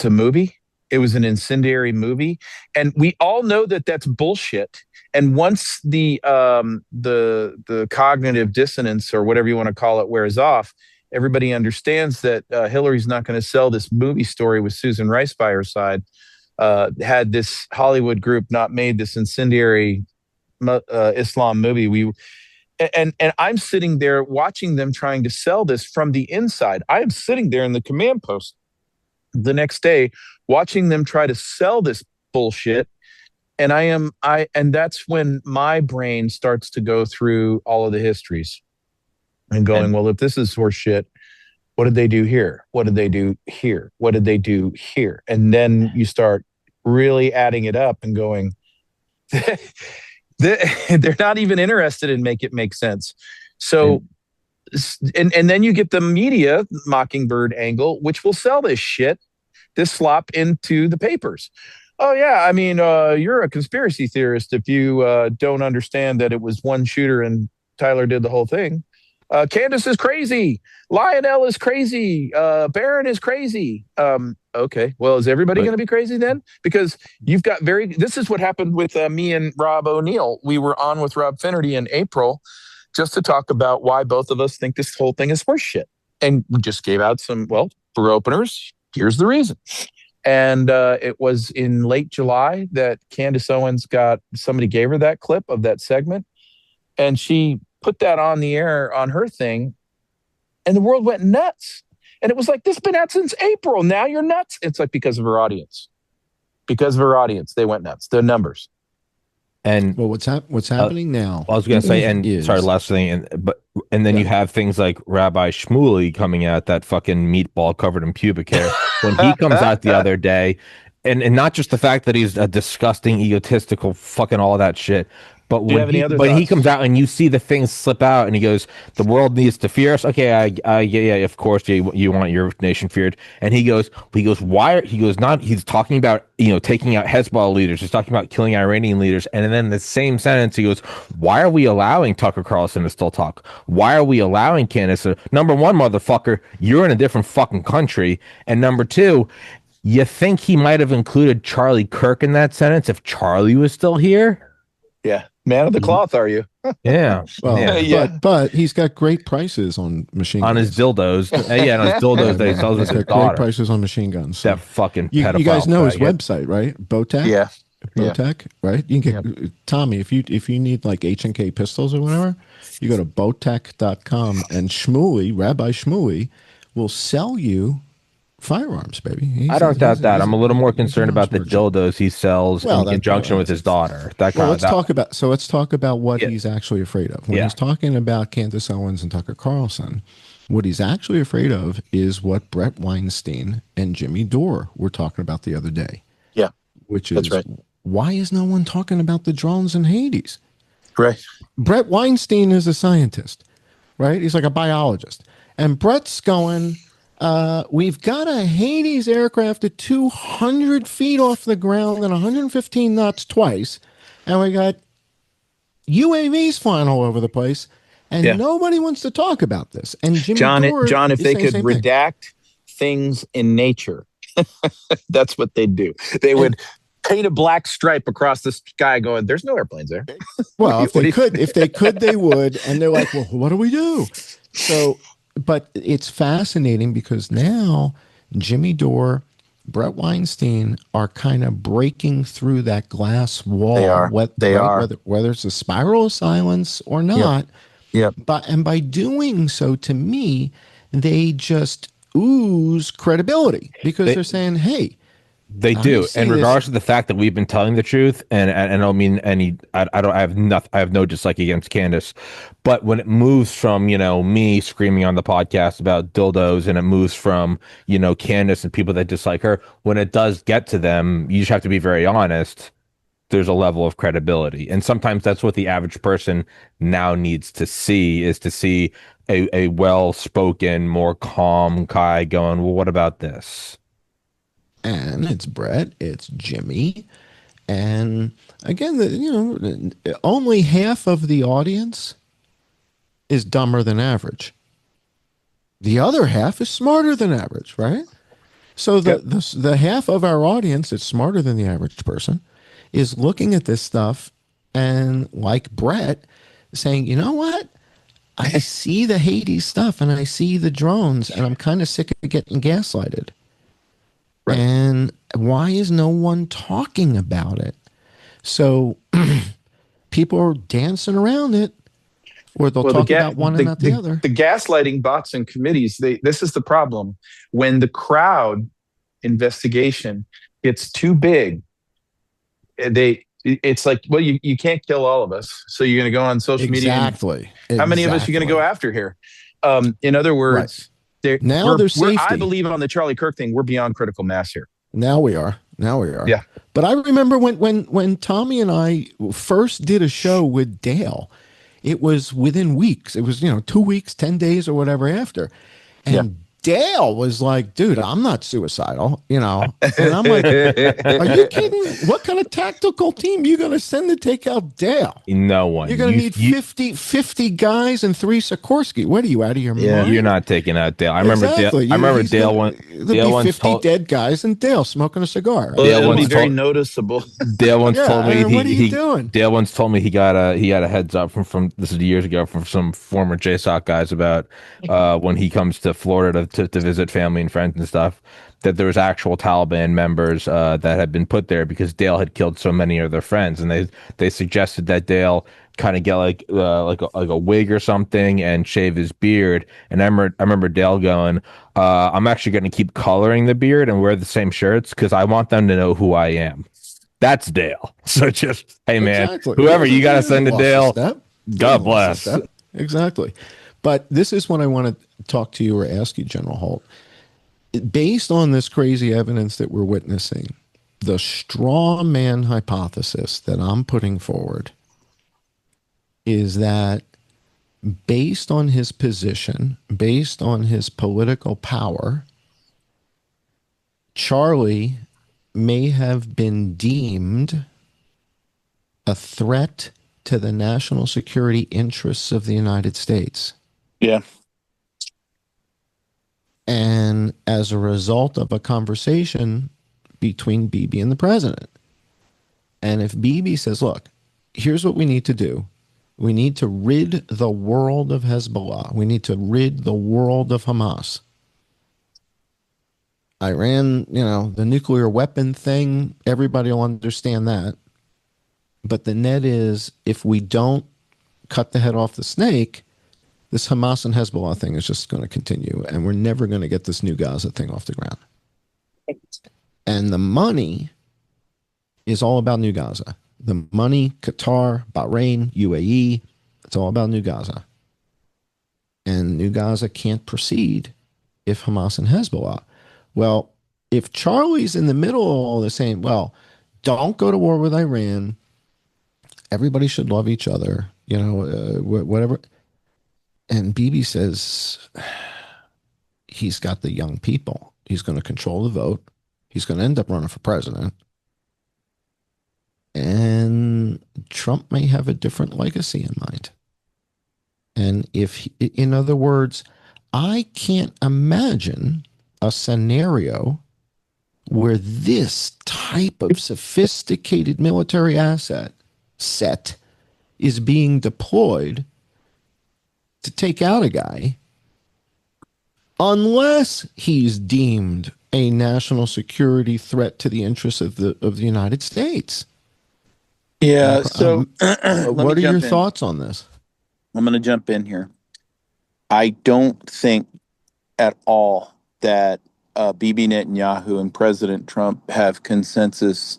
a movie. It was an incendiary movie, and we all know that that's bullshit. And once the cognitive dissonance, or whatever you want to call it, wears off, everybody understands that Hillary's not going to sell this movie story with Susan Rice by her side. Had this Hollywood group not made this incendiary Islam movie, and I'm sitting there watching them trying to sell this from the inside. I am sitting there in the command post the next day watching them try to sell this bullshit, and and that's when my brain starts to go through all of the histories and going, well, if this is horse shit, what did they do here? What did they do here? What did they do here? And then you start really adding it up and going, they're not even interested in make it make sense. So, and then you get the media Mockingbird angle, which will sell this shit, this slop, into the papers. Oh yeah, I mean, you're a conspiracy theorist if you don't understand that it was one shooter and Tyler did the whole thing. Candace is crazy. Lionel is crazy. Barron is crazy. Okay, well, is everybody going to be crazy then? Because you've got this is what happened with me and Rob O'Neill. We were on with Rob Finnerty in April just to talk about why both of us think this whole thing is horseshit. And we just gave out some, for openers, here's the reason. And it was in late July that Candace Owens somebody gave her that clip of that segment, and she put that on the air on her thing, and the world went nuts. And it was like, this has been out since April. Now you're nuts. It's like because of her audience. Because of her audience, they went nuts. The numbers. And what's happening now? I was going to say, sorry, last thing, and then you have things like Rabbi Shmuley coming out, that fucking meatball covered in pubic hair, when he comes out the other day, and not just the fact that he's a disgusting, egotistical, fucking all that shit. But when he comes out and you see the things slip out and he goes, the world needs to fear us. Okay, yeah, of course, you want your nation feared. And he goes, why? He's talking about, taking out Hezbollah leaders. He's talking about killing Iranian leaders. And then in the same sentence, he goes, why are we allowing Tucker Carlson to still talk? Why are we allowing Candace? Number one, motherfucker, you're in a different fucking country. And number two, you think he might have included Charlie Kirk in that sentence if Charlie was still here? Yeah. Man of the cloth, are you? Yeah. Well, yeah. But he's got great prices on machine guns. On his dildos. On his dildos that he sells with his daughter. Great prices on machine guns. So. That fucking pedophile. You guys know his website, right? Botech? Yeah. Botech, right? You can get Tommy, if you need like H&K pistols or whatever, you go to botech.com, and Rabbi Shmuley will sell you firearms, baby. I don't doubt that. I'm a little more concerned about the dildos he sells in conjunction with his daughter. Let's talk about what he's actually afraid of. When he's talking about Candace Owens and Tucker Carlson, what he's actually afraid of is what Brett Weinstein and Jimmy Dore were talking about the other day. Yeah. Which is, why is no one talking about the drones in Hades? Right. Brett Weinstein is a scientist, right? He's like a biologist. And Brett's going, we've got a Hades aircraft at 200 feet off the ground and 115 knots twice, and we got UAVs flying all over the place, and nobody wants to talk about this. And Jimmy John, if they could redact things in nature, that's what they'd do. They would paint a black stripe across the sky, going, "There's no airplanes there." Well, if they could, they would. And they're like, "Well, what do we do?" So. But it's fascinating because now Jimmy Dore Brett Weinstein are kind of breaking through that glass wall, They are. whether it's a spiral of silence or Yep. not. Yep. And by doing so, to me, they just ooze credibility because they're saying, "Hey, They I do, see and this." regardless of the fact that we've been telling the truth, and I don't mean any, I don't, I have nothing, I have no dislike against Candace, but when it moves from me screaming on the podcast about dildos, and it moves from Candace and people that dislike her, when it does get to them, you just have to be very honest. There's a level of credibility, and sometimes that's what the average person now needs to see is to see a well-spoken, more calm guy going, well, what about this? And it's Brett, it's Jimmy, and again, only half of the audience is dumber than average. The other half is smarter than average, right? So the half of our audience that's smarter than the average person is looking at this stuff and, like Brett, saying, you know what? I see the Hades stuff and I see the drones and I'm kind of sick of getting gaslighted. Right. And why is no one talking about it? So people are dancing around it, or they'll talk about one and not the other. The gaslighting bots and committees, this is the problem. When the crowd investigation gets too big, it's like, well, you can't kill all of us, so you're going to go on social media. Exactly. How many of us are you going to go after here? In other words, I believe on the Charlie Kirk thing, we're beyond critical mass here. Now we are. Yeah. But I remember when Tommy and I first did a show with Dale, it was within weeks. It was 2 weeks, 10 days, or whatever after, and Dale was like, dude, I'm not suicidal, And I'm like, are you kidding? What kind of tactical team are you going to send to take out Dale? No one. You're going to need 50 guys and 3 Sikorsky. What are you, out of your mind? You're not taking out Dale. I remember Dale once 50 dead guys and Dale smoking a cigar. Well, it'll be very noticeable. Dale once told me what are you doing? Dale once told me he got a heads up from this is years ago from some former JSOC guys about when he comes to Florida to visit family and friends and stuff, that there was actual Taliban members that had been put there because Dale had killed so many of their friends, and they suggested that Dale kind of get like a wig or something and shave his beard. And I remember Dale going, I'm actually going to keep coloring the beard and wear the same shirts because I want them to know who I am. That's Dale. So just, hey man, whoever you got to send to Dale, God bless. Exactly. But this is what I want to talk to you or ask you, General Holt. Based on this crazy evidence that we're witnessing, the straw man hypothesis that I'm putting forward is that based on his position, based on his political power, Charlie may have been deemed a threat to the national security interests of the United States. Yeah. And as a result of a conversation between Bibi and the president. And if Bibi says, look, here's what we need to do. We need to rid the world of Hezbollah. We need to rid the world of Hamas. Iran, the nuclear weapon thing, everybody will understand that. But the net is, if we don't cut the head off the snake, this Hamas and Hezbollah thing is just going to continue, and we're never going to get this new Gaza thing off the ground. And the money is all about New Gaza. The money, Qatar, Bahrain, UAE, it's all about New Gaza. And New Gaza can't proceed if Hamas and Hezbollah. Well, if Charlie's in the middle of all this saying, well, don't go to war with Iran, everybody should love each other, whatever. And Bibi says he's got the young people. He's going to control the vote. He's going to end up running for president. And Trump may have a different legacy in mind. And in other words, I can't imagine a scenario where this type of sophisticated military asset set is being deployed to take out a guy unless he's deemed a national security threat to the interests of the United States. Yeah. So let me What are your jump in. thoughts on this? I'm going to jump in here. I don't think at all that Bibi Netanyahu and President Trump have consensus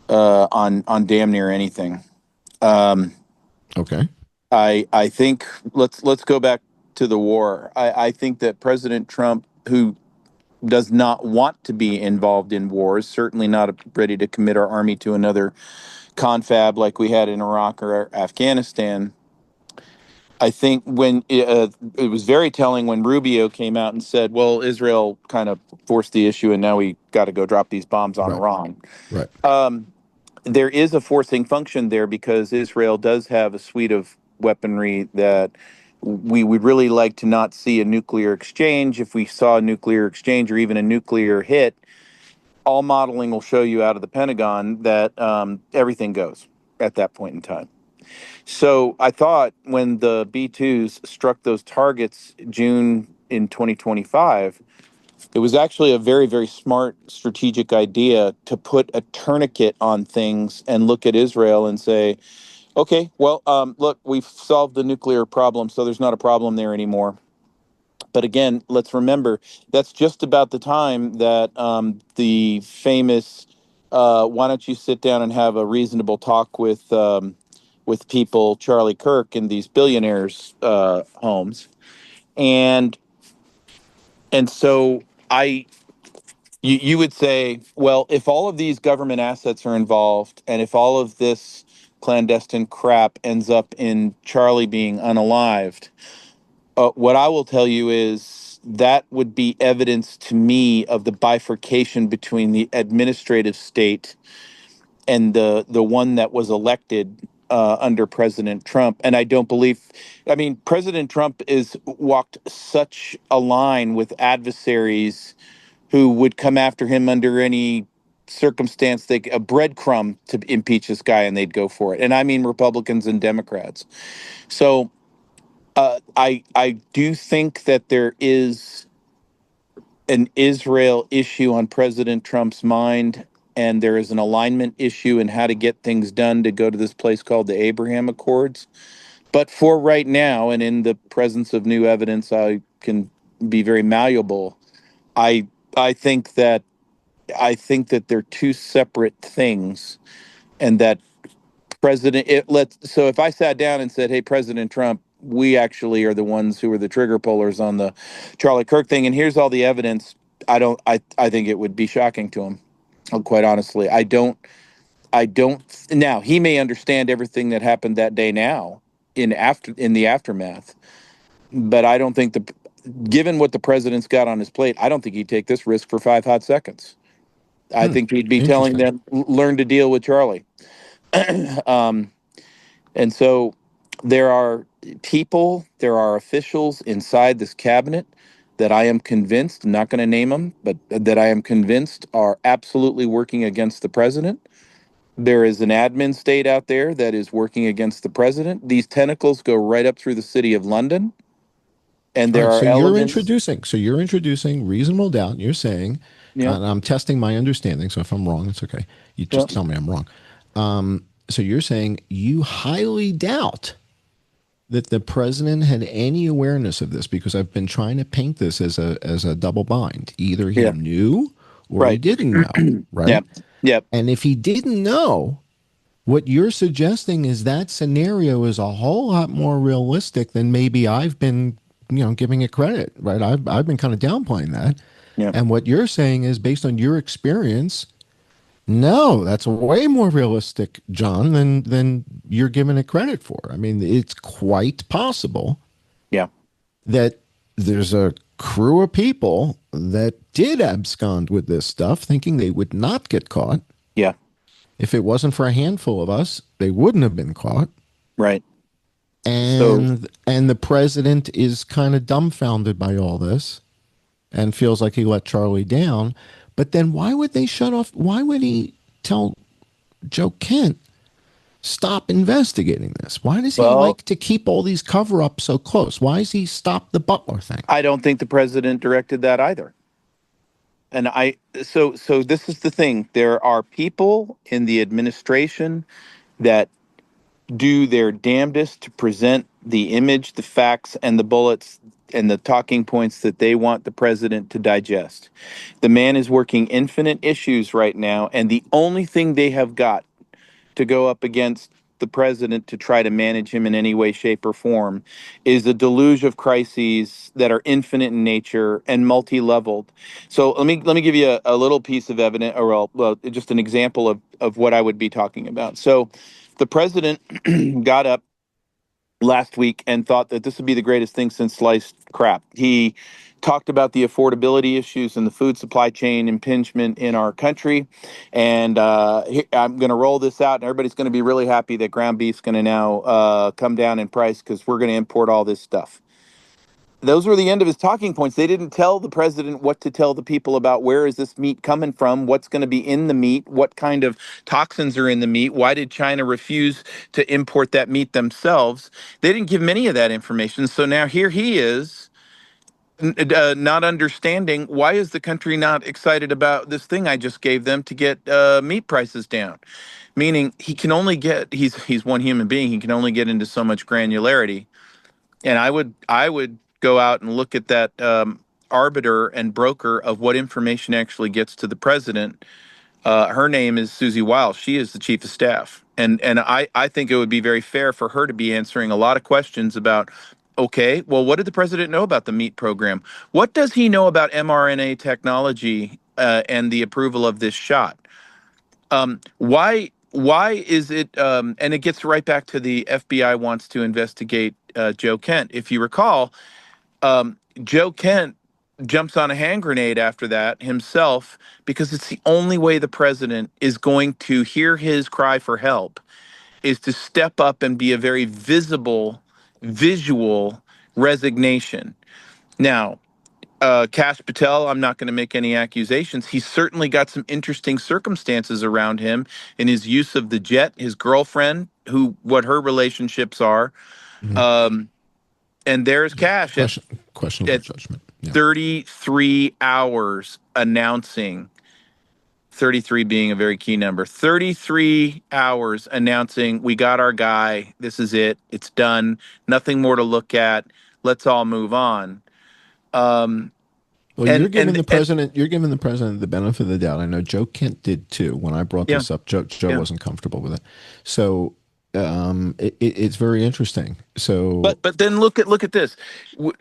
on damn near anything. Okay. I think let's go back to the war. I think that President Trump, who does not want to be involved in wars, certainly not ready to commit our army to another confab like we had in Iraq or Afghanistan. I think when it was very telling when Rubio came out and said, well, Israel kind of forced the issue and now we got to go drop these bombs on Right. Iran. Right. There is a forcing function there because Israel does have a suite of weaponry that we would really like to not see a nuclear exchange. If we saw a nuclear exchange or even a nuclear hit, all modeling will show you out of the Pentagon that everything goes at that point in time. So I thought when the B-2s struck those targets June in 2025, it was actually a very, very smart strategic idea to put a tourniquet on things and look at Israel and say, okay, well, look, we've solved the nuclear problem, so there's not a problem there anymore. But again, let's remember that's just about the time that the famous "Why don't you sit down and have a reasonable talk with people?" Charlie Kirk in these billionaires' homes, and so you would say, well, if all of these government assets are involved, and if all of this clandestine crap ends up in Charlie being unalived. What I will tell you is that would be evidence to me of the bifurcation between the administrative state and the one that was elected under President Trump. And I don't believe, I mean, President Trump is walked such a line with adversaries who would come after him under any circumstance, a breadcrumb to impeach this guy, and they'd go for it. And I mean Republicans and Democrats. So I do think that there is an Israel issue on President Trump's mind, and there is an alignment issue in how to get things done to go to this place called the Abraham Accords. But for right now, and in the presence of new evidence, I can be very malleable. I I think that they're two separate things, and that so if I sat down and said, hey, President Trump, we actually are the ones who are the trigger pullers on the Charlie Kirk thing, and here's all the evidence. I think it would be shocking to him. Quite honestly, I don't now he may understand everything that happened that day now in the aftermath, but I don't think given what the president's got on his plate, I don't think he'd take this risk for 5 hot seconds. I think he'd be telling them, learn to deal with Charlie. um, And so there are there are officials inside this cabinet that I am convinced, I'm not going to name them, but that I am convinced are absolutely working against the president. There is an admin state out there that is working against the president. These tentacles go right up through the city of London. And there are elements. So you're introducing reasonable doubt. And you're saying, and I'm testing my understanding. So if I'm wrong, it's okay. You just tell me I'm wrong. So you're saying you highly doubt that the president had any awareness of this, because I've been trying to paint this as a double bind. Either he knew or he didn't know, right? Yep. And if he didn't know, what you're suggesting is that scenario is a whole lot more realistic than maybe I've been, giving it credit, right? I've been kind of downplaying that. Yeah. And what you're saying is, based on your experience, no, that's way more realistic, John, than you're giving it credit for. I mean, it's quite possible that there's a crew of people that did abscond with this stuff, thinking they would not get caught. Yeah. If it wasn't for a handful of us, they wouldn't have been caught. Right. And the president is kind of dumbfounded by all this and feels like he let Charlie down. But then why would they shut off? Why would he tell Joe Kent, stop investigating this? Why does he like to keep all these cover-ups so close? Why does he stop the Butler thing? I don't think the president directed that either. And so this is the thing. There are people in the administration that do their damnedest to present the image, the facts, and the bullets and the talking points that they want the president to digest. The man is working infinite issues right now, and the only thing they have got to go up against the president to try to manage him in any way, shape, or form is a deluge of crises that are infinite in nature and multi-leveled. So let me give you a little piece of evidence, or well, just an example of what I would be talking about. So the president got up last week and thought that this would be the greatest thing since sliced crap. He talked about the affordability issues and the food supply chain impingement in our country. And I'm going to roll this out, and everybody's going to be really happy that ground beef's going to now come down in price because we're going to import all this stuff. Those were the end of his talking points. They didn't tell the president what to tell the people about where is this meat coming from, what's going to be in the meat, what kind of toxins are in the meat, why did China refuse to import that meat themselves. They didn't give him any of that information. So now here he is, not understanding why is the country not excited about this thing I just gave them to get meat prices down. Meaning he can only get, he's one human being, he can only get into so much granularity. And I would go out and look at that arbiter and broker of what information actually gets to the president. Her name is Susie Wiles. She is the chief of staff, and I think it would be very fair for her to be answering a lot of questions about. Okay, well, what did the president know about the meat program? What does he know about mRNA technology and the approval of this shot? Why is it and it gets right back to the FBI wants to investigate Joe Kent. If you recall, Joe Kent jumps on a hand grenade after that himself because it's the only way the president is going to hear his cry for help is to step up and be a very visible visual resignation. Now, Kash Patel, I'm not going to make any accusations. He's certainly got some interesting circumstances around him in his use of the jet, his girlfriend, what her relationships are. Mhm. And there's Kash Questionable at judgment. Yeah. 33 hours announcing, 33 being a very key number, 33 hours announcing, we got our guy. This is it. It's done. Nothing more to look at. Let's all move on. Well, you're giving the president the benefit of the doubt. I know Joe Kent did too. When I brought this up, Joe wasn't comfortable with it. So it's very interesting. So, but then look at this.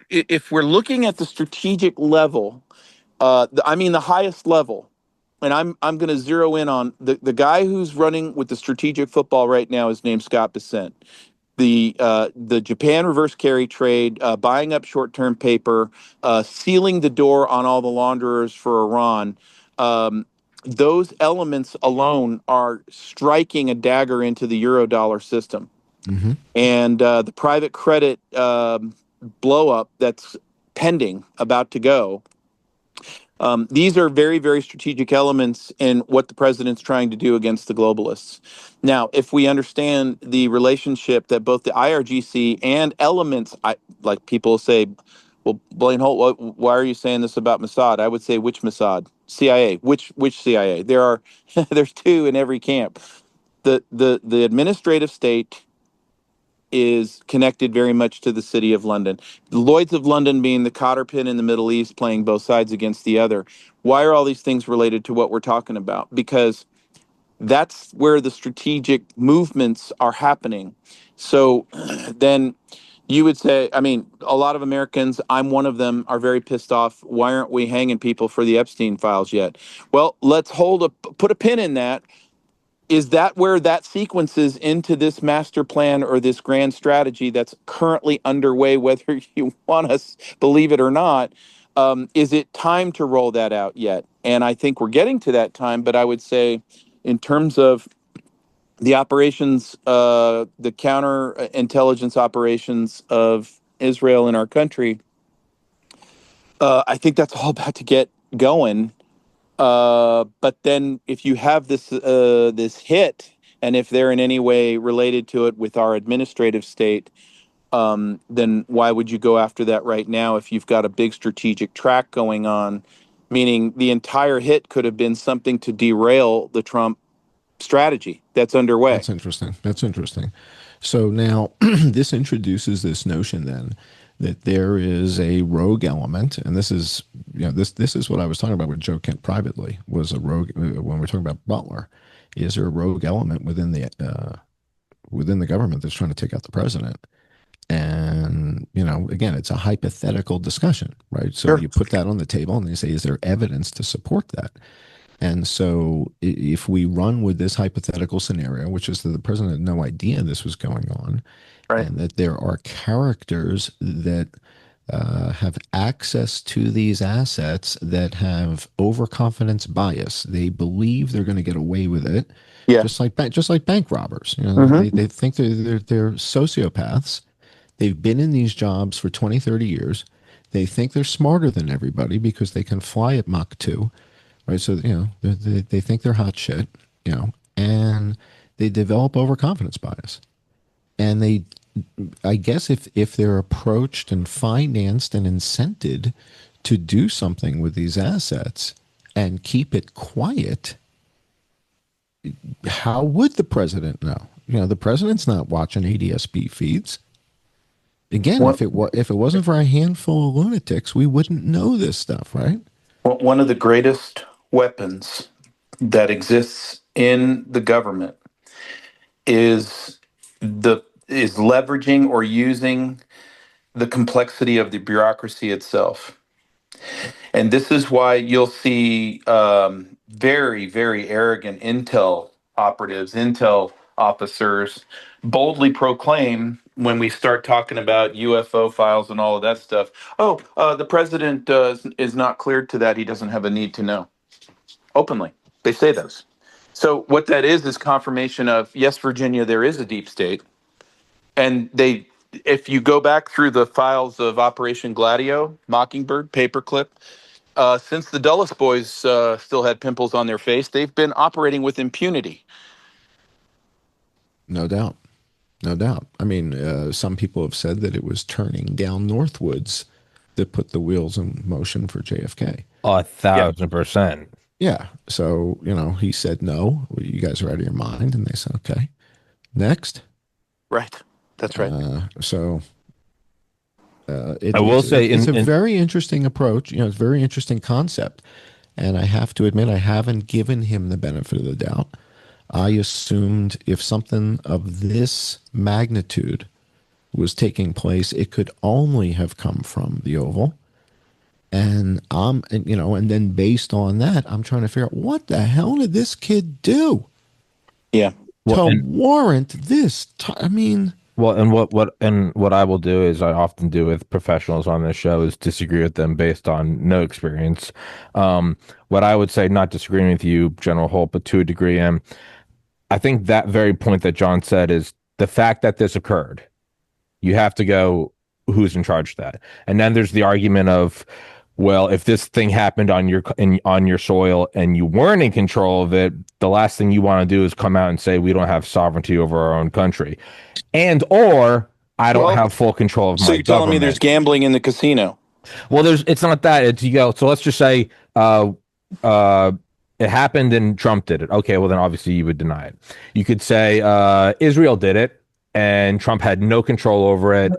If we're looking at the strategic level, the highest level, and I'm going to zero in on the guy who's running with the strategic football right now is named Scott Bessent. The Japan reverse carry trade, buying up short-term paper, sealing the door on all the launderers for Iran. Those elements alone are striking a dagger into the Eurodollar system. mm-hmm. And the private credit blow up that's pending, about to go. These are very, very strategic elements in what the president's trying to do against the globalists. Now, if we understand the relationship that both the IRGC and elements, like people say, well, Blaine Holt, why are you saying this about Mossad? I would say, which Mossad? CIA. Which CIA? There's two in every camp. The administrative state is connected very much to the City of London. The Lloyds of London being the cotter pin in the Middle East, playing both sides against the other. Why are all these things related to what we're talking about? Because that's where the strategic movements are happening. So then you would say, I mean, a lot of Americans, I'm one of them, are very pissed off. Why aren't we hanging people for the Epstein files yet? Well, let's put a pin in that. Is that where that sequences into this master plan or this grand strategy that's currently underway, whether you want us believe it or not? Is it time to roll that out yet? And I think we're getting to that time, but I would say in terms of the operations, the counterintelligence operations of Israel in our country, I think that's all about to get going. But then if you have this hit, and if they're in any way related to it with our administrative state, then why would you go after that right now if you've got a big strategic track going on meaning the entire hit could have been something to derail the Trump strategy that's underway. That's interesting. That's interesting. So now this introduces this notion then that there is a rogue element, and this is, this is what I was talking about with Joe Kent privately, was a rogue, when we're talking about Butler. Is there a rogue element within the government that's trying to take out the president? And, again, it's a hypothetical discussion, right? So Sure. you put that on the table and they say, is there evidence to support that? And so if we run with this hypothetical scenario, which is that the president had no idea this was going on, Right. and that there are characters that have access to these assets that have overconfidence bias. They believe they're going to get away with it, Yeah. just like bank robbers. They think they're sociopaths. They've been in these jobs for 20, 30 years. They think they're smarter than everybody because they can fly at Mach 2. Right, so they think they're hot shit, and they develop overconfidence bias, and I guess if they're approached and financed and incented to do something with these assets and keep it quiet, how would the president know? The president's not watching ADSB feeds. Again, if it wasn't for a handful of lunatics, we wouldn't know this stuff, right? Well, one of the greatest weapons that exists in the government is leveraging or using the complexity of the bureaucracy itself. And this is why you'll see very, very arrogant intel operatives, intel officers boldly proclaim, when we start talking about UFO files and all of that stuff, the president is not cleared to that. He doesn't have a need to know. Openly, they say those. So what that is confirmation of, yes, Virginia, there is a deep state. And if you go back through the files of Operation Gladio, Mockingbird, Paperclip, since the Dulles boys still had pimples on their face, they've been operating with impunity. No doubt. No doubt. I mean, some people have said that it was turning down Northwoods that put the wheels in motion for JFK. 1,000%. Yeah. So, he said, no, you guys are out of your mind. And they said, okay, next. Right. That's right. I will say it's a very interesting approach. It's a very interesting concept. And I have to admit, I haven't given him the benefit of the doubt. I assumed if something of this magnitude was taking place, it could only have come from the Oval. And and then based on that, I'm trying to figure out what the hell did this kid do? Yeah. To warrant this. What I will do is, I often do with professionals on this show, is disagree with them based on no experience. What I would say, not disagreeing with you, General Holt, but to a degree, I think that very point that John said is the fact that this occurred. You have to go, who's in charge of that? And then there's the argument of, well, if this thing happened on your soil and you weren't in control of it, the last thing you want to do is come out and say we don't have sovereignty over our own country, or I don't have full control of my government. So you're telling me there's gambling in the casino? Well, it's not that. It's so let's just say it happened and Trump did it. Okay, well then obviously you would deny it. You could say Israel did it and Trump had no control over it,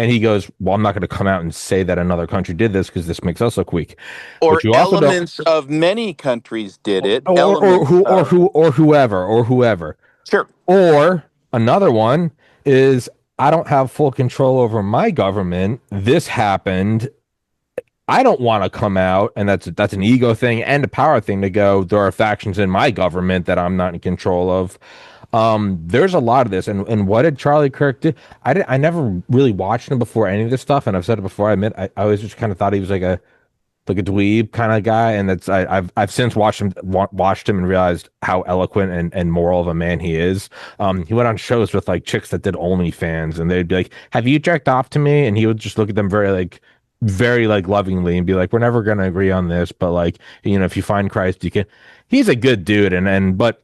and he goes, well, I'm not going to come out and say that another country did this because this makes us look weak. Or elements of many countries did it. Or whoever. Sure. Or another one is, I don't have full control over my government. This happened. I don't want to come out, and that's an ego thing and a power thing to go, there are factions in my government that I'm not in control of. There's a lot of this, and what did Charlie Kirk do? I never really watched him before any of this stuff, and I've said it before. I admit I always just kind of thought he was like a dweeb kind of guy, and I've since watched him and realized how eloquent and moral of a man he is. He went on shows with like chicks that did OnlyFans, and they'd be like, "Have you jacked off to me?" And he would just look at them very lovingly and be like, "We're never gonna agree on this, but if you find Christ, you can." He's a good dude, but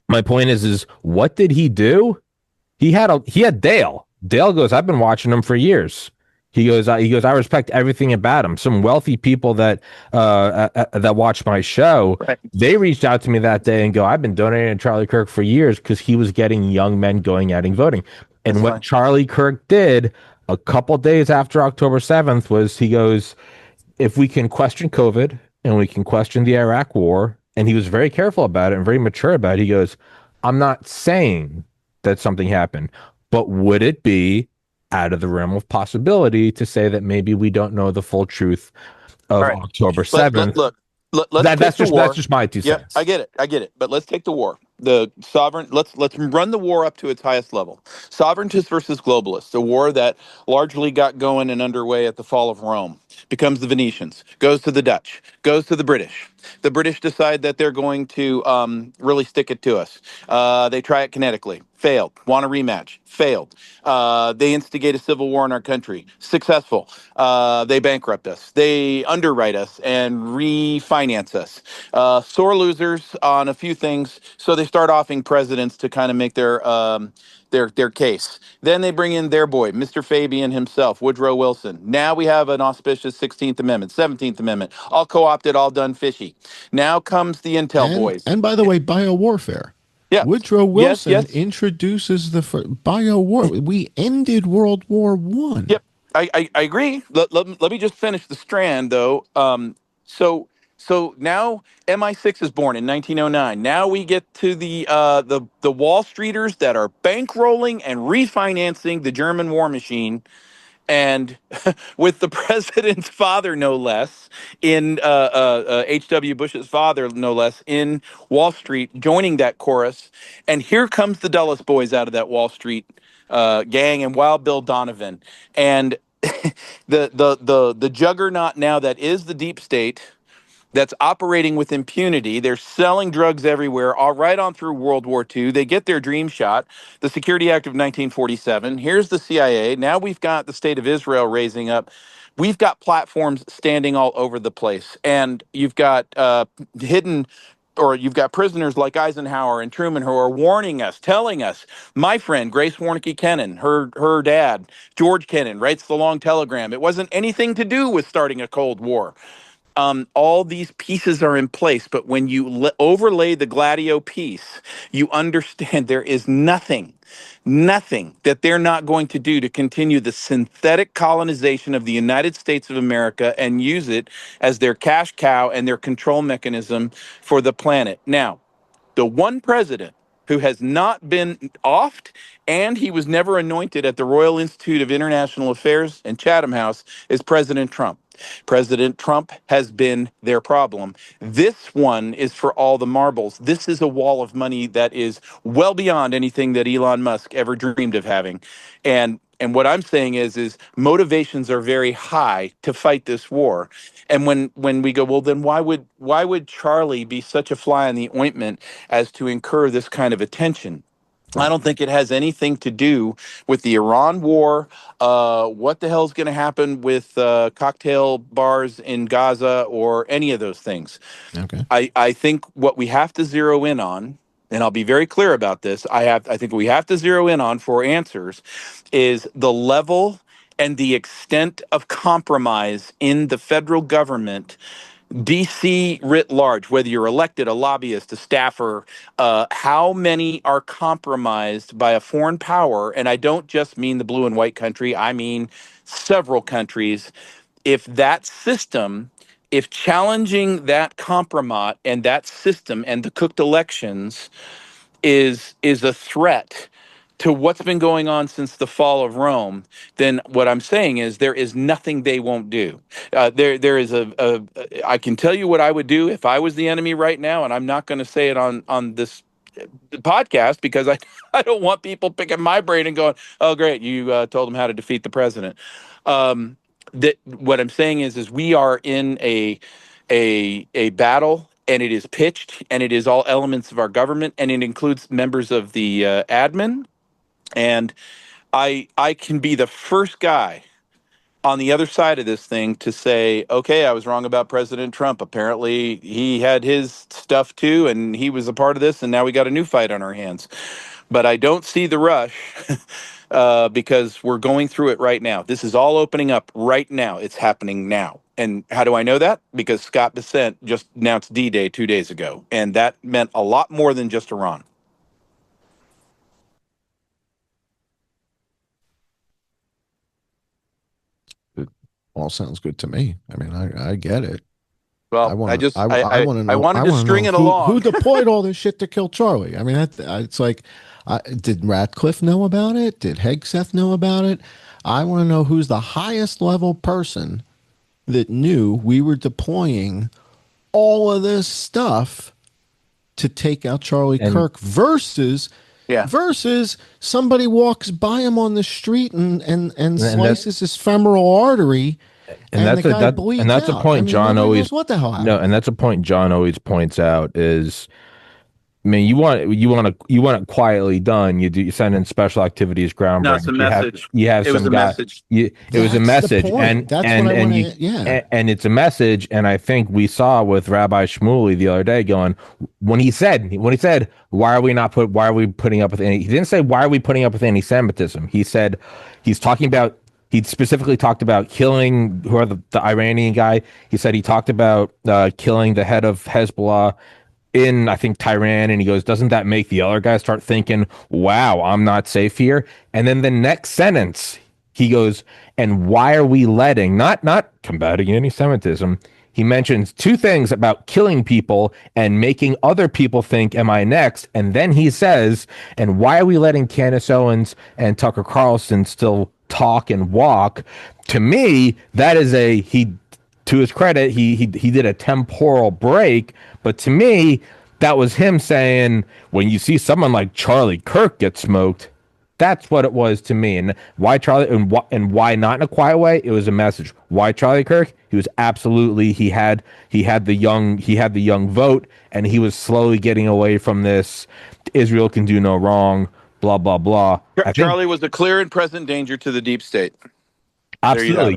my point is what did he do? He had Dale. Dale goes, I've been watching him for years. I respect everything about him. Some wealthy people that that watch my show, Right. they reached out to me that day and go, I've been donating to Charlie Kirk for years because he was getting young men going out and voting. And That's what fine. Charlie Kirk did a couple days after October 7th was he goes, if we can question COVID and we can question the Iraq war, and he was very careful about it and very mature about it, he goes, I'm not saying that something happened, but would it be out of the realm of possibility to say that maybe we don't know the full truth All of right. October Let, 7th? let's take That's the just war. my 2 Yep, cents. I get it. But let's take the war. The sovereign. Let's run the war up to its highest level. Sovereigntists versus globalists. A war that largely got going and underway at the fall of Rome. Becomes the Venetians. Goes to the Dutch. Goes to the British. The British decide that they're going to really stick it to us. They try it kinetically. Failed. Want a rematch. Failed. They instigate a civil war in our country. Successful. They bankrupt us. They underwrite us and refinance us. Sore losers on a few things, so they start offing presidents to kind of make their case. Then they bring in their boy, Mr. Fabian himself, Woodrow Wilson. Now we have an auspicious 16th Amendment, 17th Amendment, all co-opted, all done fishy. Now comes the Intel boys. And by the way, biowarfare. Yeah. Woodrow Yes, Wilson yes. introduces the biowar. We ended World War One. Yep, I agree. Let me just finish the strand though. So now MI6 is born in 1909. Now we get to the Wall Streeters that are bankrolling and refinancing the German war machine, and with the president's father, no less, in H.W. Bush's father, no less, in Wall Street, joining that chorus. And here comes the Dulles boys out of that Wall Street gang and Wild Bill Donovan. And the juggernaut now that is the deep state that's operating with impunity. They're selling drugs everywhere, all right on through World War II. They get their dream shot, the Security Act of 1947. Here's the CIA. Now we've got the state of Israel raising up. We've got platforms standing all over the place. And you've got you've got prisoners like Eisenhower and Truman who are warning us, telling us. My friend, Grace Warnke Kennan, her dad, George Kennan, writes the long telegram. It wasn't anything to do with starting a Cold War. All these pieces are in place, but when you overlay the Gladio piece, you understand there is nothing that they're not going to do to continue the synthetic colonization of the United States of America and use it as their cash cow and their control mechanism for the planet. Now, the one president who has not been offed and he was never anointed at the Royal Institute of International Affairs in Chatham House is President Trump. President Trump has been their problem. This one is for all the marbles. This is a wall of money that is well beyond anything that Elon Musk ever dreamed of having. And what I'm saying is motivations are very high to fight this war. And when we go, well, then why would Charlie be such a fly in the ointment as to incur this kind of attention? I don't think it has anything to do with the Iran war. What the hell's going to happen with cocktail bars in Gaza or any of those things? Okay. I think what we have to zero in on, and I'll be very clear about this, I think we have to zero in on for answers is the level and the extent of compromise in the federal government, DC writ large, whether you're elected, a lobbyist, a staffer, how many are compromised by a foreign power? And I don't just mean the blue and white country, I mean several countries. If that system, if challenging that compromise and that system and the cooked elections is a threat to what's been going on since the fall of Rome, then what I'm saying is there is nothing they won't do. There is I can tell you what I would do if I was the enemy right now, and I'm not going to say it on this podcast because I don't want people picking my brain and going, oh, great, you told them how to defeat the president. That what I'm saying is we are in a battle, and it is pitched, and it is all elements of our government, and it includes members of the admin. And I can be the first guy on the other side of this thing to say, okay, I was wrong about President Trump. Apparently, he had his stuff too, and he was a part of this, and now we got a new fight on our hands. But I don't see the rush because we're going through it right now. This is all opening up right now. It's happening now. And how do I know that? Because Scott Bessent just announced D-Day 2 days ago. And that meant a lot more than just Iran. It all sounds good to me. I mean, I get it. Well, I wanted to string it along. Who deployed all this shit to kill Charlie? I mean, it's like, did Ratcliffe know about it? Did Hegseth know about it? I want to know who's the highest level person that knew we were deploying all of this stuff to take out Charlie Kirk versus somebody walks by him on the street and slices his femoral artery. And that's a point John always what the hell happened. No, and that's a point John always points out is, I mean, you want it quietly done. You send in special activities ground. No, it's a message. It was a message, and it's a message. And I think we saw with Rabbi Shmuley the other day going when he said why are we putting up with any? He didn't say why are we putting up with anti-Semitism. He said he specifically talked about killing the Iranian guy. He said he talked about killing the head of Hezbollah in, I think, Tehran, and he goes, doesn't that make the other guys start thinking, wow, I'm not safe here? And then the next sentence, he goes, and why are we letting, not combating anti-Semitism, he mentions two things about killing people and making other people think, am I next? And then he says, and why are we letting Candace Owens and Tucker Carlson still talk and walk? To me, that is to his credit, he did a temporal break, but to me, that was him saying, when you see someone like Charlie Kirk get smoked, that's what it was to me. And why Charlie and why not in a quiet way? It was a message. Why Charlie Kirk? He was absolutely he had the young vote, and he was slowly getting away from this Israel can do no wrong, blah blah blah. Charlie was a clear and present danger to the deep state. Absolutely.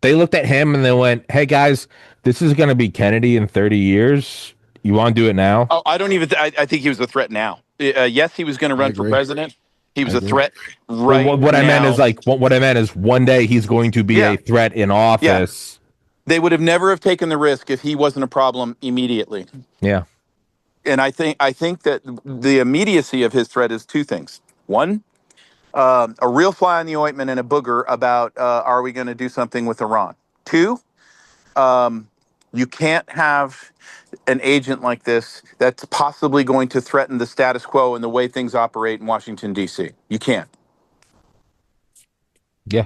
They looked at him and they went, hey guys, this is going to be Kennedy in 30 years. You want to do it now? Oh, I don't even, I think he was a threat now. Yes, he was going to run for president. He was a threat right now. What I meant is one day he's going to be a threat in office. Yeah. They would have never have taken the risk if he wasn't a problem immediately. Yeah. And I think that the immediacy of his threat is two things. One, a real fly in the ointment and a booger about are we going to do something with Iran? Two, you can't have an agent like this that's possibly going to threaten the status quo and the way things operate in Washington, D.C. You can't. Yeah.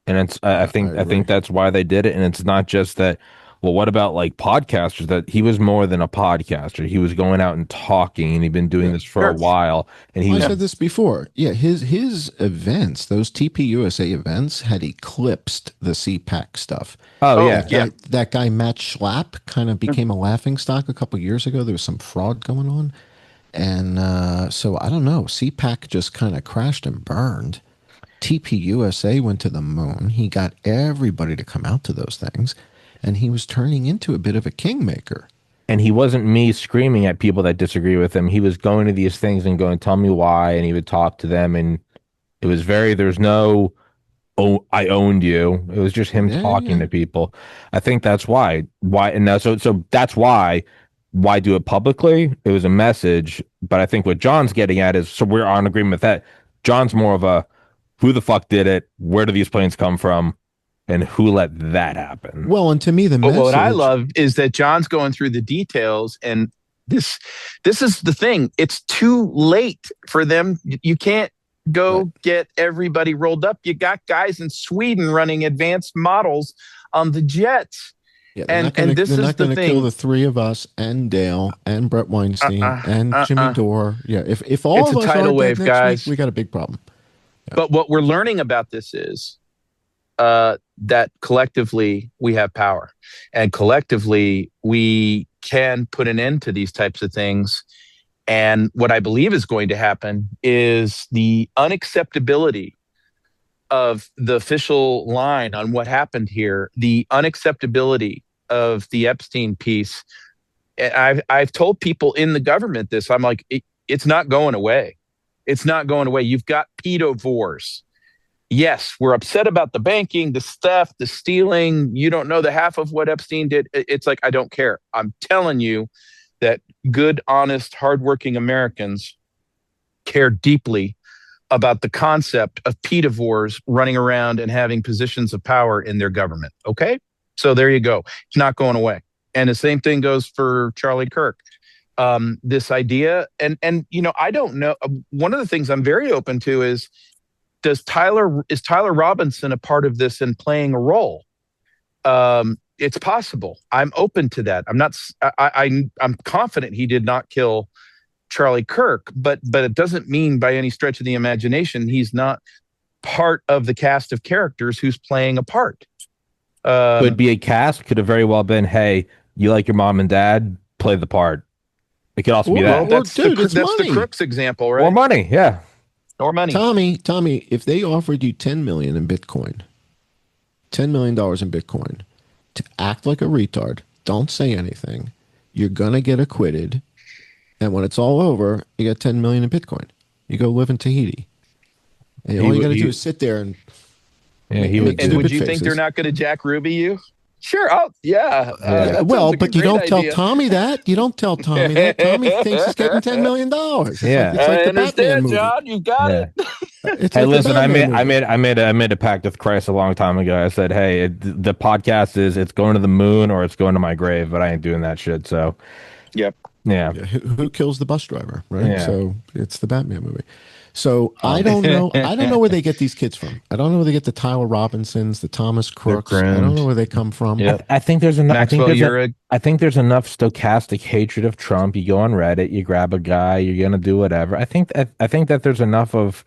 And I think that's why they did it. And it's not just that. Well, what about like podcasters? That he was more than a podcaster. He was going out and talking, and he'd been doing this for a while. And I said this before. Yeah, his events, those TPUSA events, had eclipsed the CPAC stuff. Oh yeah, that guy Matt Schlapp kind of became a laughingstock a couple years ago. There was some fraud going on, and so I don't know. CPAC just kind of crashed and burned. TPUSA went to the moon. He got everybody to come out to those things. And he was turning into a bit of a kingmaker. And he wasn't me screaming at people that disagree with him. He was going to these things and going, tell me why. And he would talk to them. And it was there's no, oh, I owned you. It was just him talking to people. I think that's why. And now, so that's why do it publicly? It was a message. But I think what John's getting at is, so we're on agreement with that. John's more of a, who the fuck did it? Where do these planes come from? And who let that happen? Well, and to me, what I love is that John's going through the details, and this is the thing. It's too late for them. You can't go get everybody rolled up. You got guys in Sweden running advanced models on the jets. Yeah, and this is the thing. Kill the three of us and Dale and Brett Weinstein and Jimmy Dore. Yeah, if all of us tidal wave, guys, we got a big problem. Yeah. But what we're learning about this is that collectively we have power, and collectively we can put an end to these types of things. And what I believe is going to happen is the unacceptability of the official line on what happened here, the unacceptability of the Epstein piece. I've told people in the government this. I'm like, it's not going away. It's not going away. You've got pedovores. Yes, we're upset about the banking, the theft, the stealing. You don't know the half of what Epstein did. It's like, I don't care. I'm telling you that good, honest, hardworking Americans care deeply about the concept of pedovores running around and having positions of power in their government. Okay? So there you go. It's not going away. And the same thing goes for Charlie Kirk. This idea, and I don't know. One of the things I'm very open to is Tyler Robinson a part of this and playing a role? It's possible. I'm open to that. I'm not. I'm confident he did not kill Charlie Kirk, but it doesn't mean by any stretch of the imagination he's not part of the cast of characters who's playing a part. Could be a cast. Could have very well been, hey, you like your mom and dad, play the part. It could also be that. That's the Crooks example, right? Or money, yeah. Or money. Tommy, if they offered you $10 million in Bitcoin, $10 million in Bitcoin, to act like a retard, don't say anything, you're gonna get acquitted, and when it's all over, you get 10 million in Bitcoin. You go live in Tahiti. And all you got to do is sit there and And would you think they're not going to Jack Ruby you? Sure. Well, but you don't tell Tommy that. You don't tell Tommy that. Tommy thinks he's getting $10 million. Yeah, it's like I understand, John. You got it. Hey, listen, I made a pact with Christ a long time ago. I said, hey, the podcast it's going to the moon or it's going to my grave, but I ain't doing that shit. So, yep. Yeah. Who kills the bus driver, right? Yeah. So it's the Batman movie. So I don't know. I don't know where they get these kids from. I don't know where they get the Tyler Robinsons, the Thomas Crooks. I don't know where they come from. Yeah. I think there's enough. Maxwell, I think there's enough stochastic hatred of Trump. You go on Reddit, you grab a guy, you're gonna do whatever. I think that there's enough of.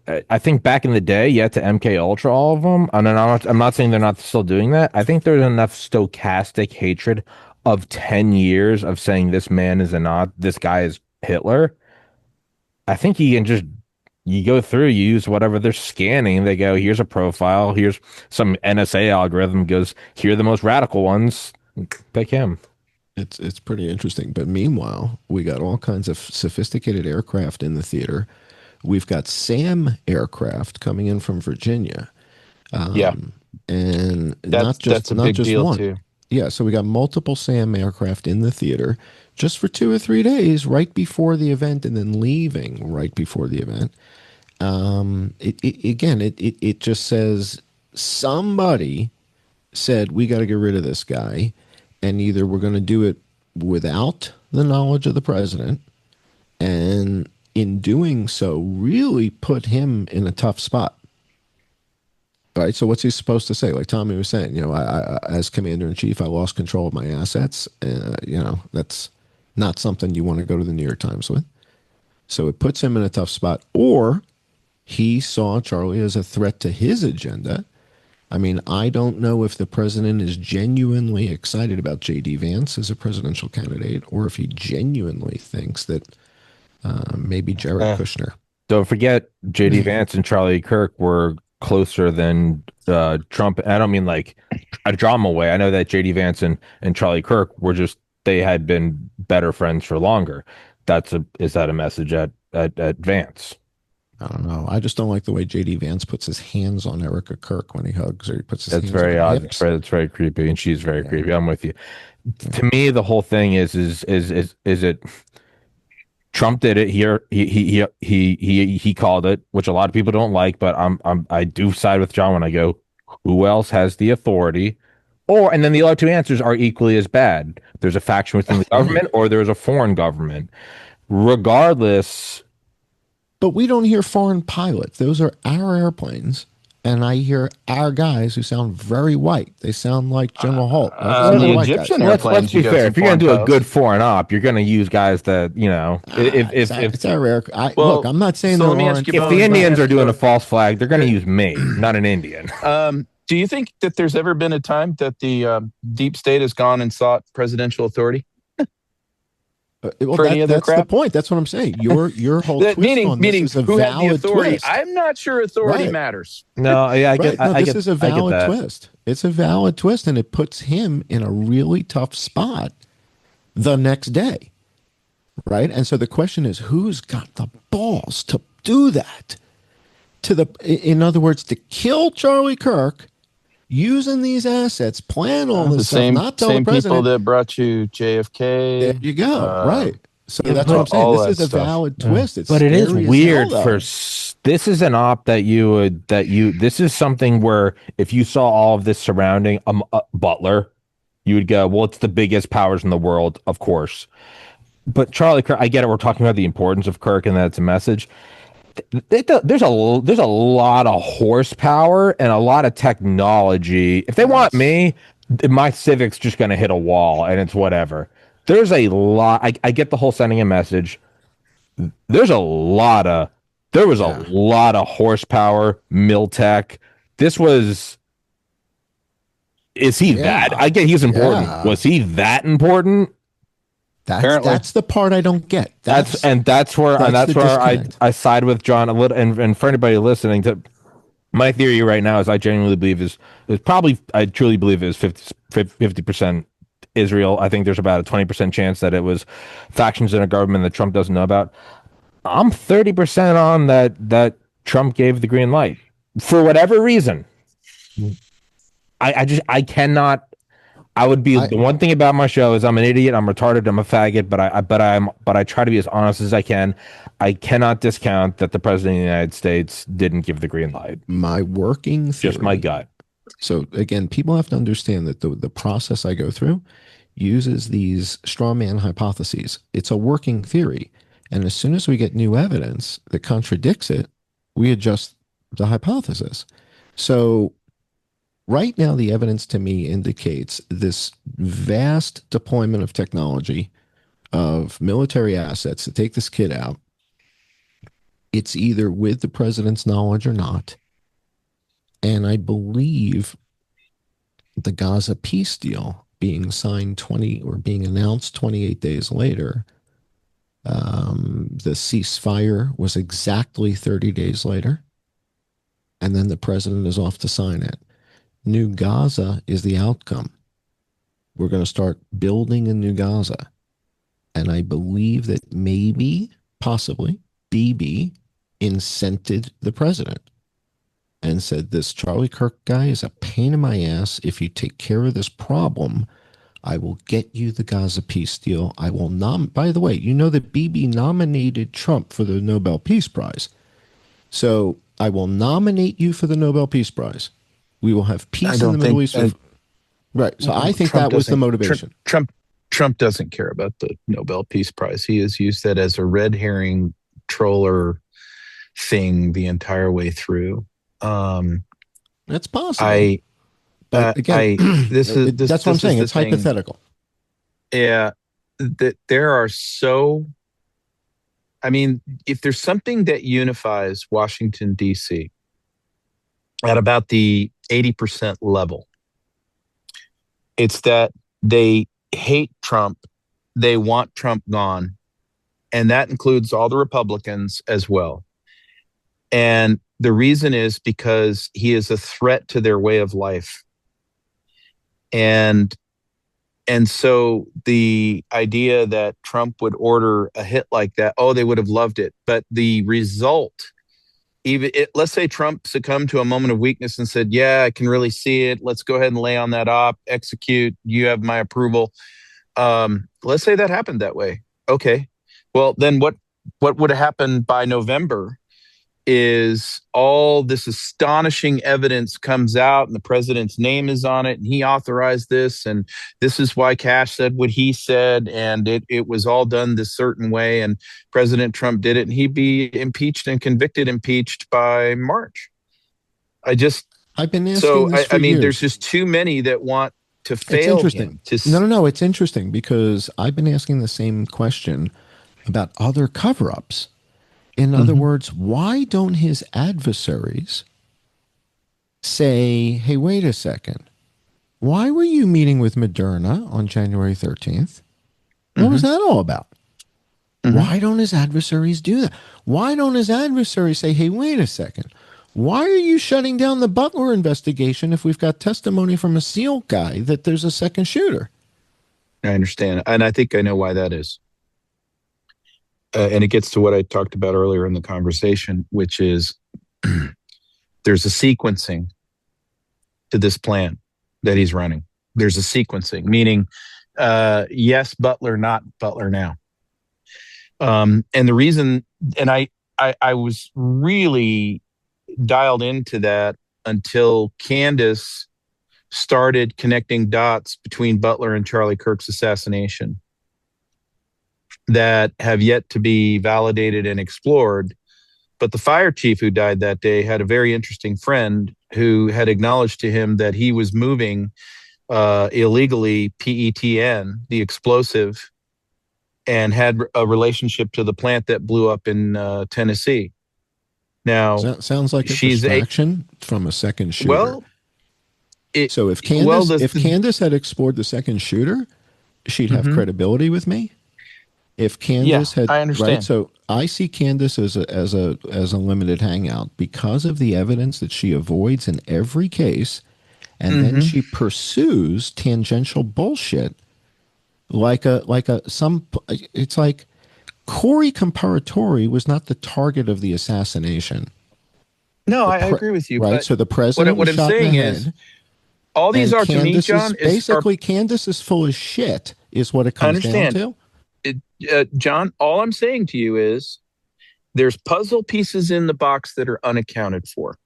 I think back in the day, you had to MK Ultra all of them, and I'm not saying they're not still doing that. I think there's enough stochastic hatred of 10 years of saying this man is this guy is Hitler. I think you go through, you use whatever they're scanning. They go, here's a profile. Here's some NSA algorithm goes, here are the most radical ones. Pick him. It's pretty interesting. But meanwhile, we got all kinds of sophisticated aircraft in the theater. We've got SAM aircraft coming in from Virginia. And that's a big deal one. Too. Yeah, so we got multiple SAM aircraft in the theater just for 2 or 3 days right before the event and then leaving right before the event. It just says somebody said we got to get rid of this guy, and either we're going to do it without the knowledge of the president, and in doing so really put him in a tough spot. Right, so what's he supposed to say? Like Tommy was saying, I as commander-in-chief, I lost control of my assets. That's not something you want to go to the New York Times with. So it puts him in a tough spot. Or he saw Charlie as a threat to his agenda. I mean, I don't know if the president is genuinely excited about J.D. Vance as a presidential candidate, or if he genuinely thinks that maybe Jared Kushner. Don't forget, J.D. Vance and Charlie Kirk were closer than Trump. I don't mean like a drama way. I know that J.D. Vance and Charlie Kirk they had been better friends for longer. Is that a message at Vance? I don't know. I just don't like the way J.D. Vance puts his hands on Erica Kirk when he hugs her. He puts his hands very on odd. It's very creepy, and she's very creepy. I'm with you. To me, the whole thing is it Trump did it here. He called it, which a lot of people don't like, but I do side with John when I go, who else has the authority? And then the other two answers are equally as bad. There's a faction within the government, or there's a foreign government. Regardless. But we don't hear foreign pilots. Those are our airplanes. And I hear our guys who sound very white. They sound like General Holt. The Egyptian airplanes. Let's be fair. If you're going to do a good foreign op, you're going to use guys that, it's our air. Look, I'm not saying if the Indians are doing a false flag, they're going to use me, not an Indian. Do you think that there's ever been a time that the deep state has gone and sought presidential authority? That's the point. That's what I'm saying. Your whole twist on this is a valid twist. I'm not sure authority matters. No, I get. This is a valid twist. It's a valid twist, and it puts him in a really tough spot the next day, right? And so the question is, who's got the balls to do that? In other words, to kill Charlie Kirk, using these assets, plan all this stuff, not tell the president. People that brought you JFK. There you go. Right. So that's what I'm saying. all This that is a stuff. valid twist. It's But it is scary as weird hell, though. this is an op this is something where if you saw all of this surrounding Butler, you would go, well, it's the biggest powers in the world, of course. But Charlie Kirk, I get it. We're talking about the importance of Kirk and that's a message. There's a lot of horsepower and a lot of technology. If they want me, my Civic's just going to hit a wall and it's whatever. There's a lot. I get the whole sending a message. There was a lot of horsepower, Miltech. Is he that? I get he's important. Yeah. Was he that important? That's the part I don't get. That's where I side with John a little. And for anybody listening, to my theory right now is I genuinely believe I truly believe it is 50% Israel. I think there's about a 20% chance that it was factions in a government that Trump doesn't know about. I'm 30% on that Trump gave the green light for whatever reason. I cannot. The one thing about my show is I'm an idiot, I'm retarded, I'm a faggot, but I try to be as honest as I can. I cannot discount that the president of the United States didn't give the green light. My working theory, just my gut. So again, people have to understand that the process I go through uses these straw man hypotheses. It's a working theory. And as soon as we get new evidence that contradicts it, we adjust the hypothesis. So right now, the evidence to me indicates this vast deployment of technology, of military assets to take this kid out. It's either with the president's knowledge or not. And I believe the Gaza peace deal being signed being announced 28 days later, the ceasefire was exactly 30 days later. And then the president is off to sign it. New Gaza is the outcome. We're going to start building in New Gaza. And I believe that maybe, possibly, Bibi incented the president and said, this Charlie Kirk guy is a pain in my ass. If you take care of this problem, I will get you the Gaza peace deal. I will by the way, you know that Bibi nominated Trump for the Nobel Peace Prize. So I will nominate you for the Nobel Peace Prize. We will have peace in the Middle East. Right. So I think Trump that was the motivation. Trump doesn't care about the Nobel Peace Prize. He has used that as a red herring troller thing the entire way through. That's possible. But again, that's what I'm saying. It's hypothetical. Yeah. There are if there's something that unifies Washington, D.C. at about the 80% level, it's that they hate Trump. They want Trump gone. And that includes all the Republicans as well. And the reason is because he is a threat to their way of life. And so the idea that Trump would order a hit like that, they would have loved it. But the result, let's say Trump succumbed to a moment of weakness and said, yeah, I can really see it. Let's go ahead and lay on that op, execute. You have my approval. Let's say that happened that way. Okay. Well, then what would have happened by November is all this astonishing evidence comes out and the president's name is on it and he authorized this and this is why Cash said what he said and it was all done this certain way and President Trump did it and he'd be impeached by March. I've been asking this for years. There's just too many that want to fail. It's interesting. No, it's interesting because I've been asking the same question about other cover-ups. In other words, why don't his adversaries say, hey, wait a second. Why were you meeting with Moderna on January 13th? What was that all about? Why don't his adversaries do that? Why don't his adversaries say, hey, wait a second. Why are you shutting down the Butler investigation if we've got testimony from a SEAL guy that there's a second shooter? I understand. And I think I know why that is. and it gets to what I talked about earlier in the conversation, which is there's a sequencing to this plan that he's running. There's a sequencing, meaning yes, Butler, not Butler now. And the reason, and I was really dialed into that until Candace started connecting dots between Butler and Charlie Kirk's assassination that have yet to be validated and explored. But the fire chief who died that day had a very interesting friend who had acknowledged to him that he was moving illegally PETN, the explosive, and had a relationship to the plant that blew up in Tennessee. Now, sounds like a distraction from a second shooter. Well, so if Candace had explored the second shooter, she'd have credibility with me. If Candace had, I understand. Right, so I see Candace as a limited hangout because of the evidence that she avoids in every case, and then she pursues tangential bullshit it's like Corey Comparatori was not the target of the assassination. No, I agree with you. Right, so the president what was I'm shot in saying the is, head, all these are to me, Candace John, basically Candace is full of shit, is what it comes down to. John, all I'm saying to you is there's puzzle pieces in the box that are unaccounted for.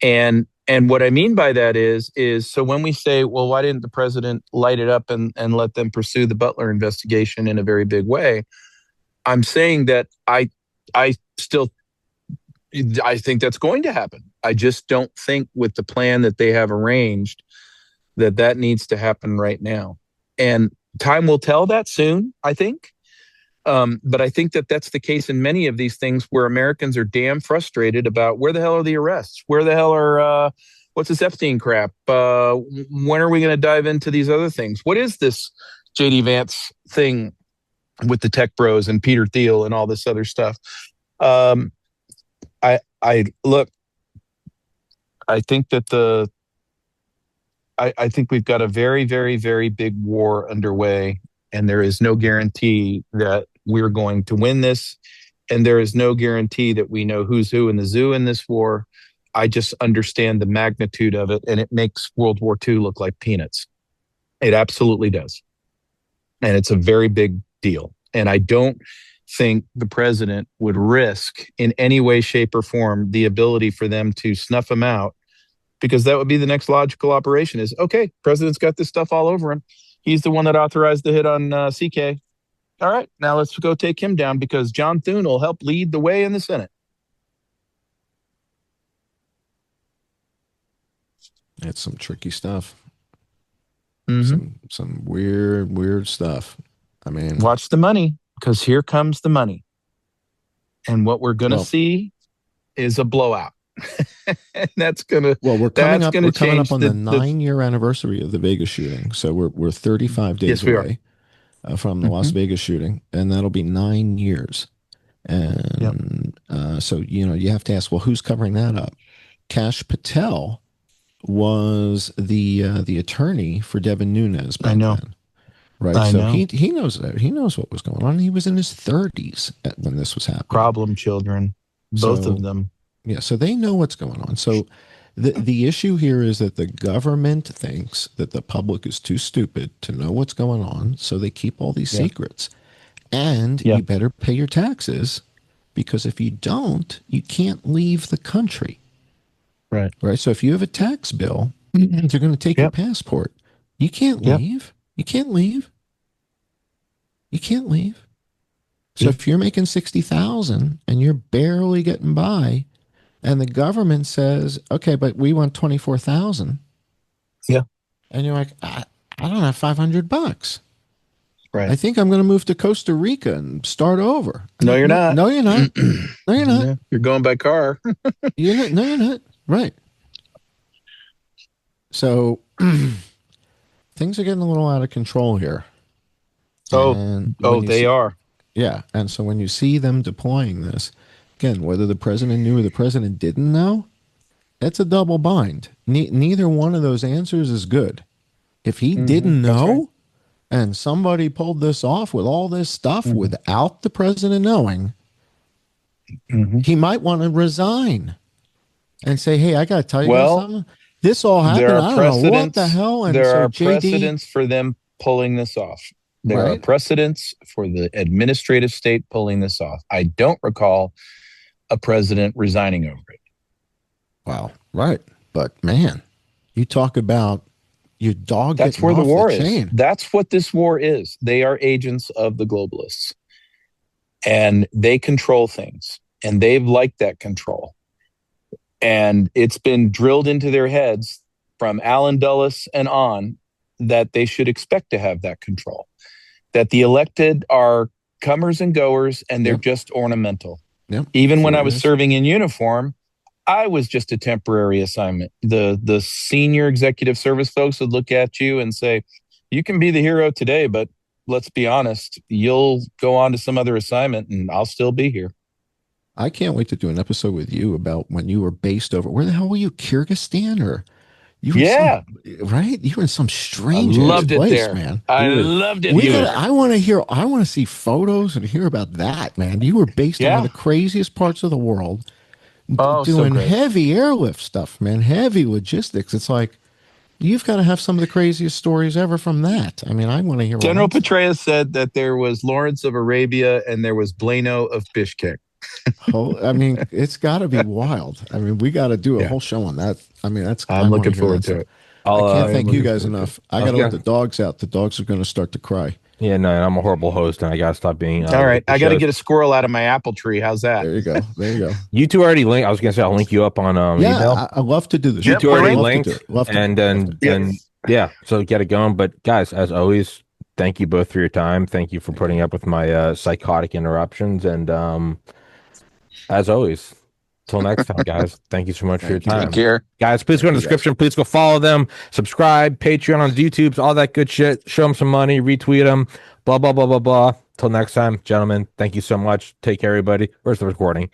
And what I mean by that is so when we say, well, why didn't the president light it up and let them pursue the Butler investigation in a very big way? I'm saying that I think that's going to happen. I just don't think with the plan that they have arranged that needs to happen right now. And time will tell that soon, I think. But I think that's the case in many of these things where Americans are damn frustrated about where the hell are the arrests? Where the hell are, what's this Epstein crap? When are we going to dive into these other things? What is this J.D. Vance thing with the tech bros and Peter Thiel and all this other stuff? I think that I think we've got a very, very, very big war underway, and there is no guarantee that we're going to win this. And there is no guarantee that we know who's who in the zoo in this war. I just understand the magnitude of it, and it makes World War II look like peanuts. It absolutely does. And it's a very big deal. And I don't think the president would risk in any way, shape, or form the ability for them to snuff him out, because that would be the next logical operation is, okay, president's got this stuff all over him. He's the one that authorized the hit on CK. All right, now let's go take him down because John Thune will help lead the way in the Senate. That's some tricky stuff. Some weird stuff. I mean, watch the money, because here comes the money. And what we're going to see is a blowout. And that's going to we're coming up on the 9-year anniversary of the Vegas shooting. So we're 35 days away from the Las Vegas shooting, and that'll be 9 years. And so, you have to ask, well, who's covering that up? Kash Patel was the attorney for Devin Nunes back then. Right. So he knows that. He knows what was going on. He was in his 30s when this was happening. Problem children, both of them. Yeah, so they know what's going on. So the issue here is that the government thinks that the public is too stupid to know what's going on, so they keep all these secrets. And you better pay your taxes, because if you don't, you can't leave the country. Right. Right. So if you have a tax bill, they're going to take your passport. You can't leave. You can't leave. You can't leave. So if you're making $60,000 and you're barely getting by, and the government says, okay, but we want $24,000. Yeah. And you're like, I don't have $500. Right. I think I'm going to move to Costa Rica and start over. No, you're not. No, you're not. No, you're not. Yeah, you're going by car. You're not. No, you're not. Right. So things are getting a little out of control here. They are. Yeah. And so when you see them deploying this, again, whether the president knew or the president didn't know, that's a double bind. Neither one of those answers is good. If he didn't know, and somebody pulled this off with all this stuff Mhm. without the president knowing, he might want to resign and say, "Hey, I got to tell you guys Well, something. This all there happened. are I don't know what the precedents. hell." And There so are JD, precedents for them pulling this off. There are right? precedents for the administrative state pulling this off. I don't recall a president resigning over it. Wow, right. But man, you talk about your dog That's getting where the off war the is. chain. That's what this war is. They are agents of the globalists, and they control things, and they've liked that control. And it's been drilled into their heads from Alan Dulles and on that they should expect to have that control, that the elected are comers and goers, and they're Yep. just ornamental. Yep. Even when Sure I was is. serving in uniform, I was just a temporary assignment. The senior executive service folks would look at you and say, you can be the hero today, but let's be honest, you'll go on to some other assignment and I'll still be here. I can't wait to do an episode with you about when you were based over. Where the hell were you? Kyrgyzstan or you were Yeah. right? You were in some strange I ass loved it place, there. man. I loved it We there. gotta, I want to hear. I want to see photos and hear about that, man. You were based in one of the craziest parts of the world, Oh, so doing great. heavy airlift stuff, man. Heavy logistics. It's like you've got to have some of the craziest stories ever from that. I mean, I want to hear. General Petraeus said that there was Lawrence of Arabia and there was Blano of Bishkek. I mean, it's got to be wild. I mean, we got to do a whole show on that. I mean, that's. I'm looking forward to it. I can't thank you guys enough. I got to let the dogs out. The dogs are going to start to cry. Yeah, no, I'm a horrible host, and I gotta stop being. All right, I got to get a squirrel out of my apple tree. How's that? There you go. There you go. You two already linked. I was gonna say I'll link you up on email. I love to do this. You two already linked, and then yeah, so get it going. But guys, as always, thank you both for your time. Thank you for putting up with my psychotic interruptions, and as always, till next time, guys. Thank you so much for your time. Take care. Guys, please go in the description. Please go follow them, subscribe, Patreon on YouTube's, all that good shit. Show them some money, retweet them, blah, blah, blah, blah, blah. Till next time, gentlemen, thank you so much. Take care, everybody. Where's the recording?